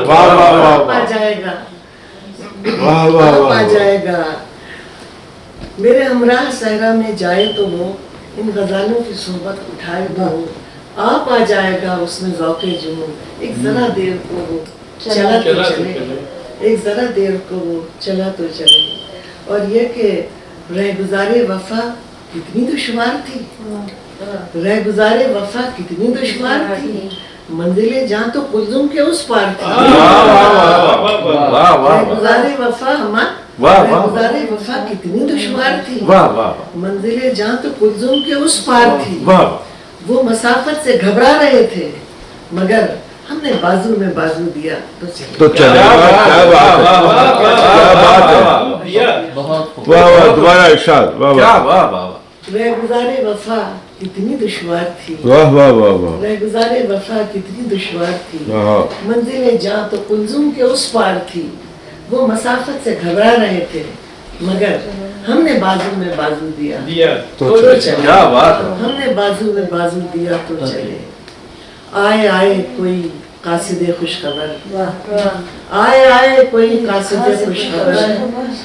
आप आ जाएगा, आप आ जाएगा। मेरे हमराह सहरा में जाए तो वो, इन गजालों की सोबत उठाए तो वो। आप आ जाएगा उसमें ज़ौक़े जुनून, एक जरा देर को वो चला तो चले, एक जरा देर को वो चला तो चले। और ये कि रहगुजारे वफा कितनी दुश्वार थी, रहगुजारे वफा कितनी दुश्वार थी, मंजिले जहाँ तो कुलजुम के उस पार थी। रहगुजारे वफा रहगुजारे वफा कितनी दुश्वार थी, मंजिले जहाँ तो कुलजुम के उस पार थी। वो मसाफत से घबरा रहे थे, मगर हमने बाजू में बाजू दिया तो चले। क्या बात है, वाह वाह। दोबारा इरशाद, वाह वाह। रहगुजारे वफा कितनी दुश्वार थी, वाह वाह वाह वाह। रहगुजारे वफा कितनी दुश्वार थी, मंजिले जहाँ तो कुलजुम के उस पार थी। वो मसाफत से घबरा रहे थे, मगर हमने बाजू में बाजू दिया तो चले। क्या बात। हमने बाजू में बाजू दिया तो चले। आए आए कोई कासिदे खुशखबर, आए आए कोई कासिदे खुशखबर,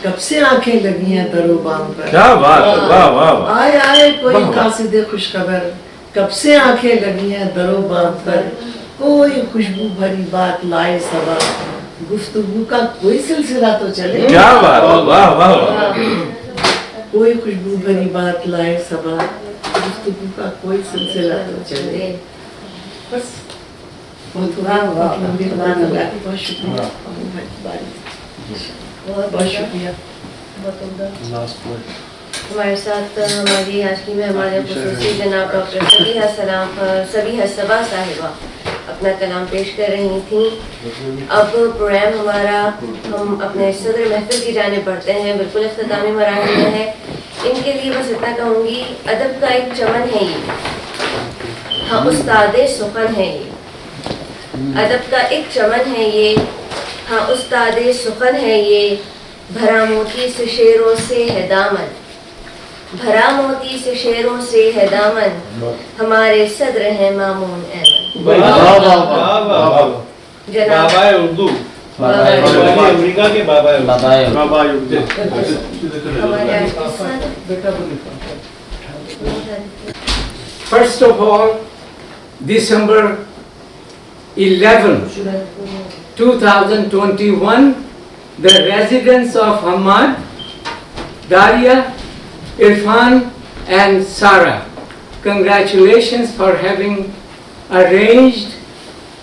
कब से आंखें लगी हैं दरो बाम पर। क्या बात, वाह वाह। आए आए कोई कासिदे खुशखबर, कब से आंखें लगी हैं दरो बाम पर। कोई खुशबू भरी बात लाए सबा, गुफ्तगू का कोई सिलसिला तो चले। क्या बात, वाह वाह। कोई खुशबू भरी बात लाए सबा, गुफ्तगू का कोई सिलसिला तो चले। बस बहुत शुक्रिया, बहुत शुक्रिया। हमारे साथ हमारी आज की मेहमान खुसूसी जनाब डॉक्टर सबीहा सबा साहिबा अपना कलाम पेश कर रही थी। अब प्रोग्राम हमारा हम अपने सदर महफिल की जाने बढ़ते हैं, बिल्कुल इख्तितामी मराहिल में है। इनके लिए बस इतना कहूँगी, अदब का एक चमन है ये, हाँ उस्तादे सुखन है ये। अदब का एक चमन है ये, हाँ उस्तादे सुखन है ये। भरा मोती से शेरों से है दामन, भरा मोती से शेरों से है दामन, हमारे सदर हैं मामून अहमद। जनाब उर्दू امریکہ کے بابا بابا हमारे आज के साथ First of all, December 11, 2021, the residents of Hamad, Daria, Irfan and Sarah, congratulations for having arranged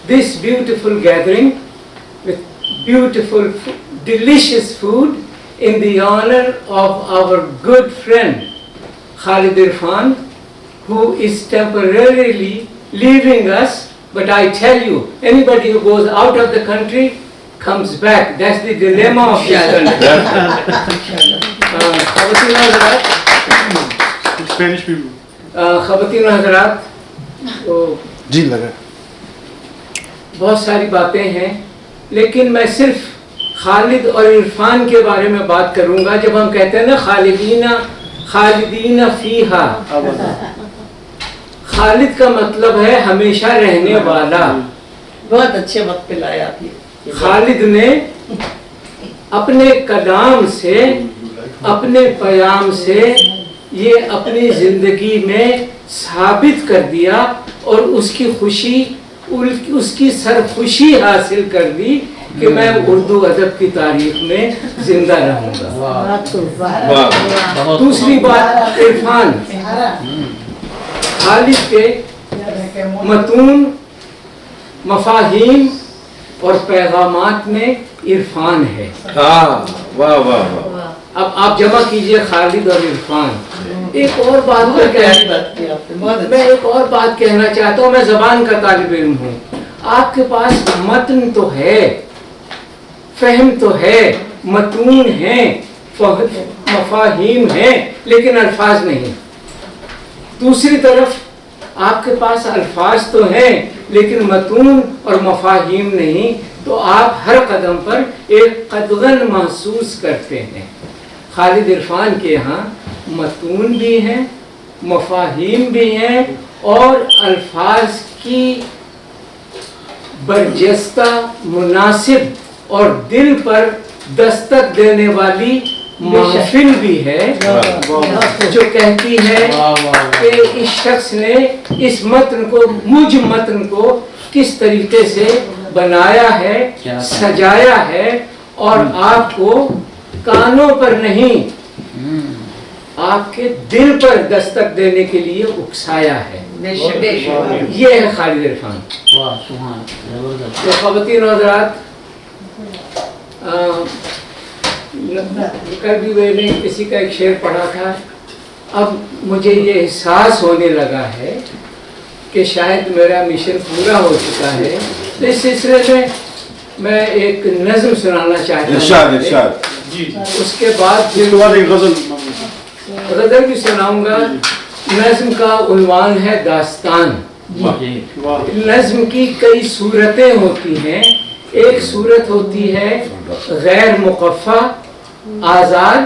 this beautiful gathering with beautiful, delicious food in the honor of our good friend Khalid Irfan, who is temporarily leaving us. But I tell you, anybody who goes out of the country comes back. That's the dilemma of this country. Khawateen o Hazrat, Spanish people. Khawateen o Hazrat, जी लगा बहुत सारी बातें हैं, लेकिन मैं सिर्फ खालिद और इरफान के बारे में बात करूंगा। जब हम कहते हैं ना खालिदीना फीहा, खालिद का मतलब है हमेशा रहने वाला। बहुत अच्छे वक्त पे लाया आप ये। खालिद ने अपने कलाम से, अपने पयाम से ये अपनी जिंदगी में साबित कर दिया और उसकी खुशी, उसकी सरखुशी हासिल कर दी कि मैं उर्दू अदब की तारीख में जिंदा रहूंगा। दूसरी बात, इरफान, खालिद के मतून मफाहीम और पैगामात में इरफान है। वाह वाह वाह। अब आप जमा कीजिए खालिद और इरफान। एक और बात मैं एक और बात कहना चाहता हूँ। मैं ज़बान का तालिब इल्म हूँ। आपके पास मतन तो है, फहम तो है, मतून है, मफाहीम है, लेकिन अल्फाज नहीं। दूसरी तरफ आपके पास अल्फाज तो हैं, लेकिन मतून और मफाहीम नहीं, तो आप हर कदम पर एक कदगन महसूस करते हैं। खालिद इरफान के यहाँ मतून भी हैं, मफाहीम भी हैं और अल्फाज की बरजस्ता, मुनासिब और दिल पर दस्तक देने वाली महफिल भी है, जो कहती है कि इस शख्स ने इस मतन को, मुझ मतन को किस तरीके से बनाया है, सजाया है और आपको कानों पर नहीं, आपके दिल पर दस्तक देने के लिए उकसाया है। ये है खालिद इरफान। तो ख़वातीन और हज़रात, कभी मैंने किसी का एक शेर पढ़ा था, अब मुझे ये एहसास होने लगा है कि शायद मेरा मिशन पूरा हो चुका है। तो इस सिलसिले में मैं एक नज़्म सुनाना चाहता हूँ। उसके बाद गज़ल भी सुनाऊंगा। नज़्म का उन्वान है दास्तान। नज़्म की कई सूरतें होती हैं। एक सूरत होती है गैर मुक़फ़्फ़ा, आज़ाद,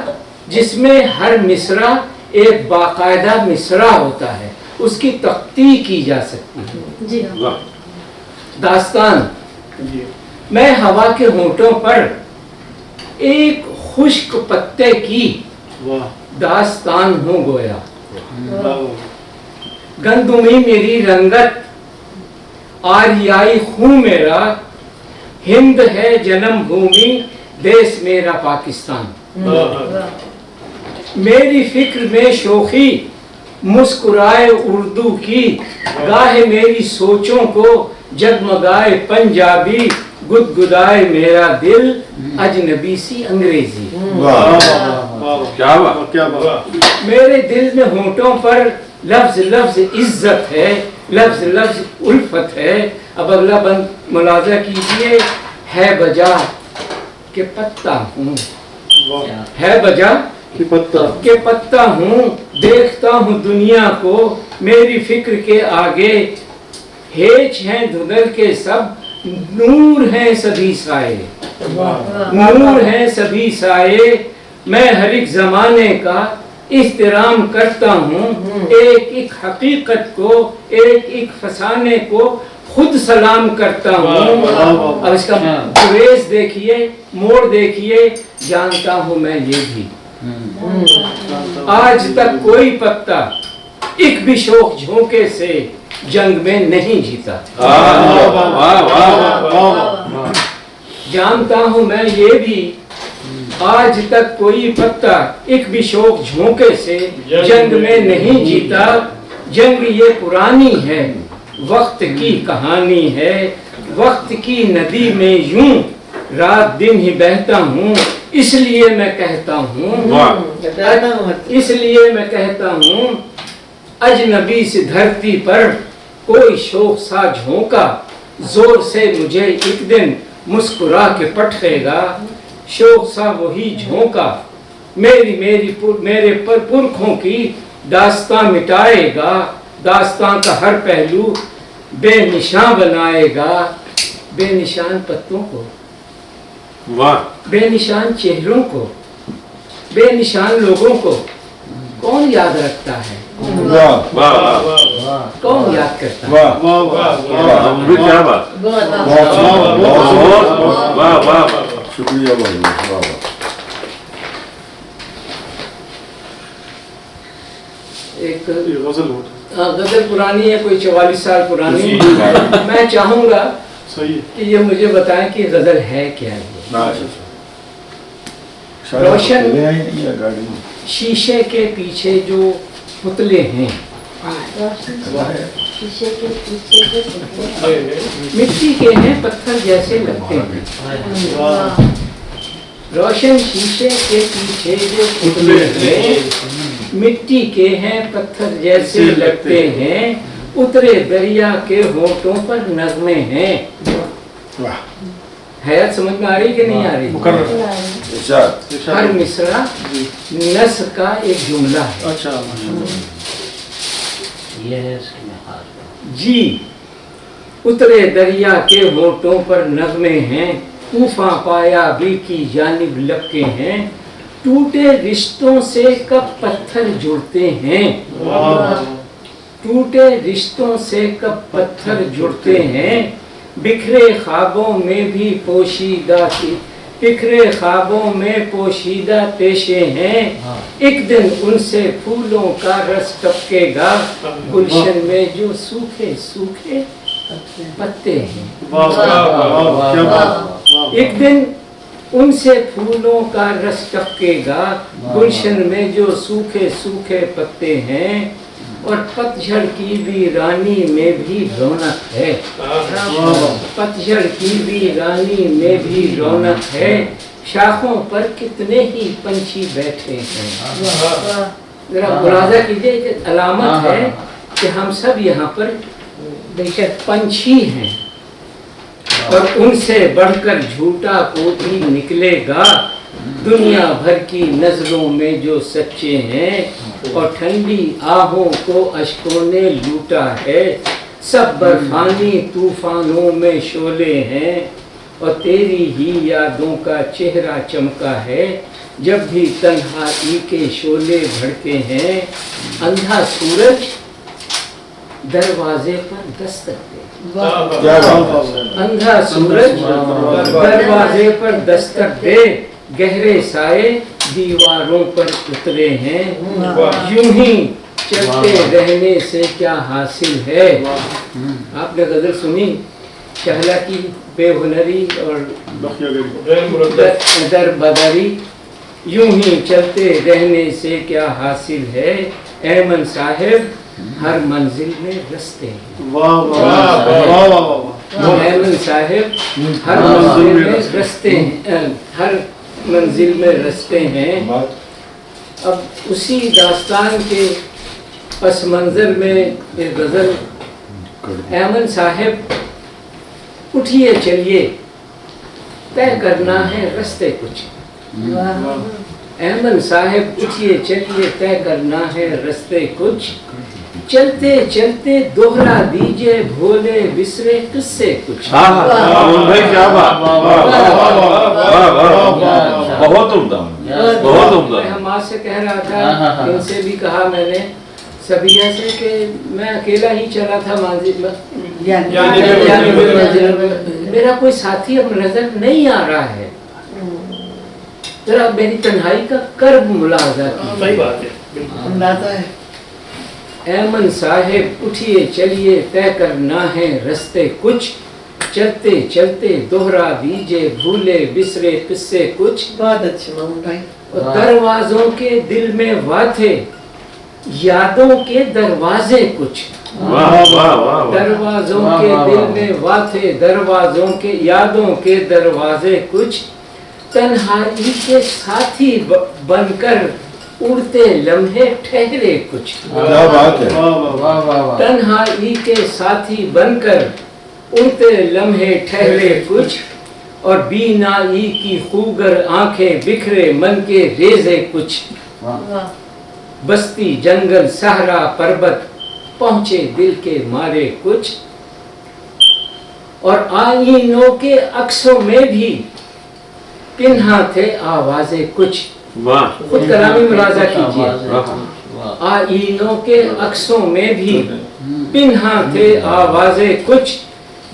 जिसमें हर मिसरा एक बाकायदा मिसरा होता है, उसकी तख्ती की जा सकती है। दास्तान, मैं हवा के होंठों पर एक खुश्क पत्ते की दास्तान हूँ गोया। गंदुमी मेरी रंगत, आरियाई खून मेरा, हिंद है जन्म भूमि, देश मेरा पाकिस्तान। मेरी फिक्र में शोखी, मुस्कुराए उर्दू की, गाहे मेरी सोचों को जगमगाए पंजाबी, गुदगुदाए मेरा दिल अजनबी सी अंग्रेजी। क्या बात। मेरे दिल में होंठों पर लफ्ज लफ्ज इज्जत है, लफ्ज लफ्ज उल्फत है। अब अगला बंद मुलाजा कीजिए। है बजा के पत्ता हूँ, है बजा के पत्ता हूँ, देखता हूँ दुनिया को मेरी फिक्र के आगे। हेच हैं धुंधल के सब, नूर हैं सभी साए, नूर हैं सभी साए। मैं हर एक ज़माने का इहतराम करता हूँ, एक एक हकीकत को, एक एक फसाने को خود سلام کرتا ہوں. اب اس کا گریز دیکھیے, موڑ دیکھیے, جانتا ہوں میں یہ بھی آج تک کوئی پتا ایک بھی شوق جھونکے سے جنگ میں نہیں جیتا. جانتا ہوں میں یہ بھی آج تک کوئی پتا ایک بھی شوق جھونکے سے جنگ میں نہیں جیتا. جنگ یہ پرانی ہے, وقت کی کہانی ہے, وقت کی ندی میں یوں رات دن ہی بہتا ہوں. اس لیے میں کہتا ہوں اجنبی سے دھرتی پر کوئی شوق سا جھونکا, زور سے مجھے ایک دن مسکرا کے پٹکے گا. شوق سا وہی جھونکا میرے پر پرکھوں کی داستان مٹائے گا. داستان کا ہر پہلو بے نشان بنائے گا. بے نشان پتوں کو, بے نشان چہروں کو, بے نشان لوگوں کو کون یاد رکھتا ہے, کون یاد کرتا ہے. شکریہ بھائی. ایک غزل پرانی ہے, کوئی 44 سال پرانی. میں چاہوں گا کہ یہ مجھے بتائیں کہ غزل ہے کیا. روشن شیشے کے پیچھے جو پتلے ہیں, مٹی کے ہیں پتھر جیسے لگتے ہیں. روشن شیشے کے پیچھے جو پتلے ہیں, مٹی کے ہیں پتھر جیسے لگتے ہیں. اترے دریا کے ہونٹوں پر نغمے ہیں. حیرت سمجھ میں آ رہی کہ نہیں آ رہی؟ ہر مصرع نث کا ایک جملہ ہے. جی اترے دریا کے ہونٹوں پر نغمے ہیں. طوفان پایا بھی کی جانب لپکے ہیں. ٹوٹے رشتوں سے کب پتھر جڑتے ہیں, ٹوٹے رشتوں سے کب پتھر جڑتے ہیں. بکھرے خوابوں میں بھی پوشیدہ کی, بکھرے خوابوں میں پوشیدہ پیشے ہیں. ایک دن ان سے پھولوں کا رس ٹپکے گا. گلشن میں جو سوکھے سوکھے پتے ہیں. ایک دن ان سے پھولوں کا رس ٹپکے گا. گلشن میں جو سوکھے سوکھے پتے ہیں. اور پتجھڑ کی ویرانی میں بھی رونق ہے. پتجھڑ کی ویرانی میں بھی رونق ہے. شاخوں پر کتنے ہی پنچھی بیٹھے ہیں. ذرا ملاحظہ کیجیے کہ علامت ہے کہ ہم سب یہاں پر بے شک پنچھی ہیں, اور ان سے بڑھ کر جھوٹا کوئی نکلے گا. دنیا بھر کی نظروں میں جو سچے ہیں, اور ٹھنڈی آہوں کو اشکوں نے لوٹا ہے. سب برفانی طوفانوں میں شعلے ہیں, اور تیری ہی یادوں کا چہرہ چمکا ہے. جب بھی تنہائی کے شعلے بھڑکے ہیں. اندھا سورج دروازے پر دستک دے, اندھا سورج دروازے پر دستک دے. گہرے سائے دیواروں پر اترے ہیں. یوں ہی چلتے رہنے سے کیا حاصل ہے. آپ نے غزل سنی شہلا کی بے ہنری اور در بدری. یوں ہی چلتے رہنے سے کیا حاصل ہے. ایمن صاحب ہر منزل میں رستے ہیں. ایمن صاحب ہر منزل میں رستے ہیں, ہر منزل میں رستے ہیں. اب اسی داستان کے پس منظر میں یہ غزل. ایمن صاحب اٹھیے چلیے طے کرنا ہے رستے کچھ. ایمن صاحب اٹھیے چلیے طے کرنا ہے رستے کچھ. چلتے چلتے دوہرا دیجئے بھولے بسرے قصے کچھ. بہت عمدہ, بہت عمدہ. میں ہم سے کہہ رہا تھا, ان سے بھی کہا میں نے, सबिया से कि मैं अकेला ही चला था मंजिल में, मेरा कोई साथी अब नजर नहीं आ रहा है। जरा मेरी तन्हाई का कर्ब मुलाजा कीजिए। सही बात है, अंदाजा है। ऐमन साहिब उठिए चलिए, तय करना है रस्ते कुछ, चलते चलते दोहरा दीजिए भूले बिसरे किस्से कुछ। बहुत अच्छे मामू भाई। दरवाजों के दिल में वाथे, यादों के दरवाजे कुछ। दरवाजों के दिल में वाथे, दरवाजों के यादों के दरवाजे कुछ। तन्हाई के साथी बनकर उड़ते लम्हे ठहरे कुछ। क्या बात है। तन्हाई के साथी बनकर उड़ते लम्हे ठहरे कुछ, और बीनाई की खूगर आंखें बिखरे मन के रेजे कुछ। बस्ती जंगल सहरा पर्वत पहुंचे दिल के मारे कुछ, और आईनों के अक्सों में भी पिन्हा थे आवाजें कुछ। खुद कलामी मुलाजा कीजिए। आईनों के अक्सों में भी पिन्हा थे आवाजें कुछ,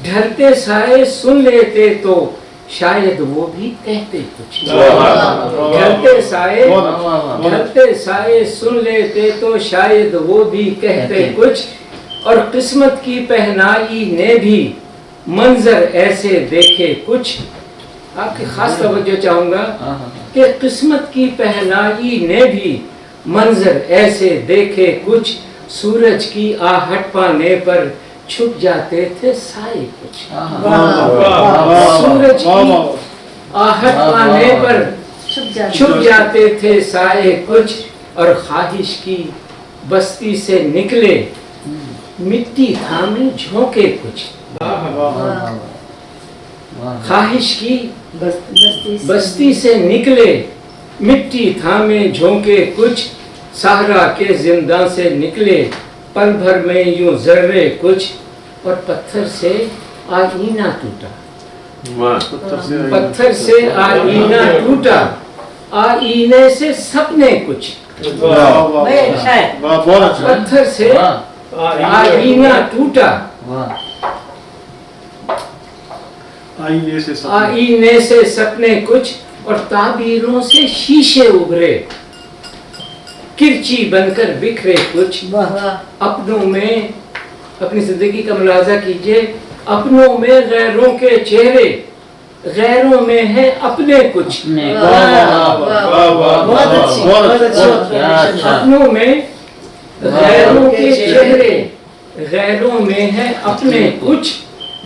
ढलते साए सुन लेते तो शायद वो भी कहते कुछ। ढलते साए सुन लेते तो शायद वो भी कहते कुछ, और किस्मत की पहनाई ने भी मंजर ऐसे देखे कुछ। आपकी खास तवज्जो चाहूंगा कि किस्मत की पहनाई ने भी मंजर ऐसे देखे कुछ, सूरज की आहट पाने पर छुप जाते थे साए कुछ। सूरज की आहट पाने पर छुप जाते थे साए कुछ, और ख्वाहिश की बस्ती से निकले मिट्टी थामे झोंके कुछ। ख्वाहिश की बस्ती से निकले मिट्टी थामे झोंके कुछ, सहरा के जिंदा से निकले पल भर में यूं जर्रे कुछ, और पत्थर से आईना टूटा। पत्थर से आईना टूटा, आईने से सपने कुछ। पत्थर से आईना टूटा, आईने से सपने कुछ, और ताबीरों से शीशे उभरे किरची बनकर बिखरे कुछ। अपनों में अपनी जिंदगी का मुलाजा कीजिए। अपनों में गैरों के चेहरे, गैरों में है अपने कुछ। अपनों में गैरों के चेहरे, गैरों में है अपने कुछ।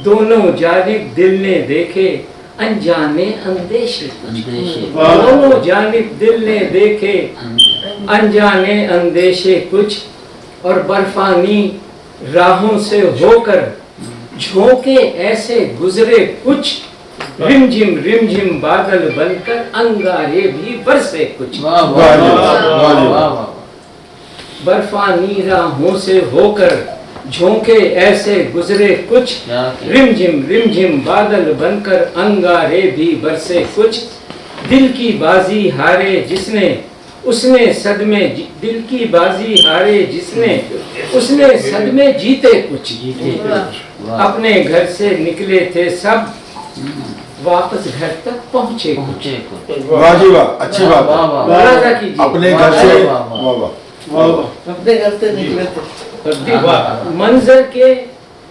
दोनों जानिब दिल ने देखे अनजाने अंदेशे कुछ। दोनों जानिब दिल ने देखे अनजाने अंदेशे कुछ, और बर्फानी राहों से होकर झोंके ऐसे गुजरे कुछ। रिमझिम बादल बनकर अंगारे भी बरसे कुछ। बर्फानी राहों से होकर झोंके ऐसे गुजरे कुछ। रिमझिम बादल बनकर अंगारे भी बरसे कुछ। दिल की बाजी हारे जिसने उसने सदमे, दिल की बाजी हारे जिसने उसने सदमे जीते कुछ। अपने घर से निकले थे सब, वापस घर तक पहुँचे कुछ। वाह जी वाह, अच्छी बात मुलाजा कीजिए। अपने घर से अपने घर से निकले थे। मंजर के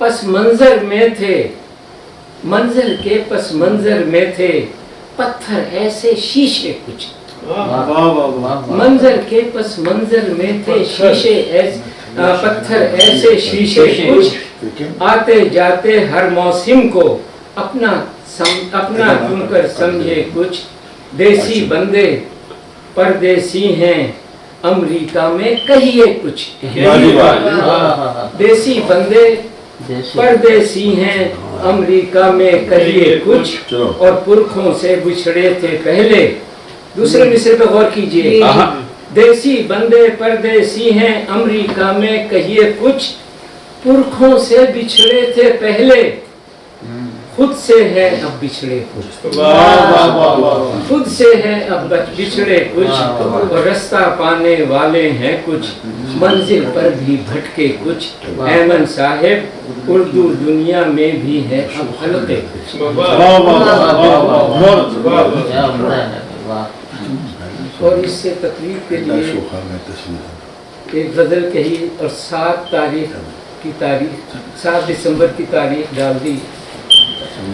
पस मंजर में थे, मंजर के पस मंजर में थे पत्थर ऐसे शीशे कुछ। मंजर के पस मंजर में थे शीशे पत्थर ऐसे शीशे कुछ। आते जाते हर मौसम को अपना चुनकर समझे कुछ। देसी बंदे परदेसी हैं अमेरिका में कहिए कुछ। देसी बंदे परदेसी हैं अमेरिका में कहिए कुछ, और पुरखों से बिछड़े थे पहले। दूसरे मिसरे पे गौर कीजिए। देसी बंदे परदेसी हैं अमेरिका में कहिए कुछ, पुरखों से बिछड़े थे पहले। खुद से है अब बिछड़े कुछ, खुद से है अब बिछड़े कुछ, और रास्ता पाने वाले हैं कुछ, मंजिल पर भी भटके कुछ। ऐमन साहिब उर्दू दुनिया में भी है अब हलके कुछ। और इससे तकलीफ के लिए एक गज़ल कही और 7 दिसंबर की तारीख डाल दी।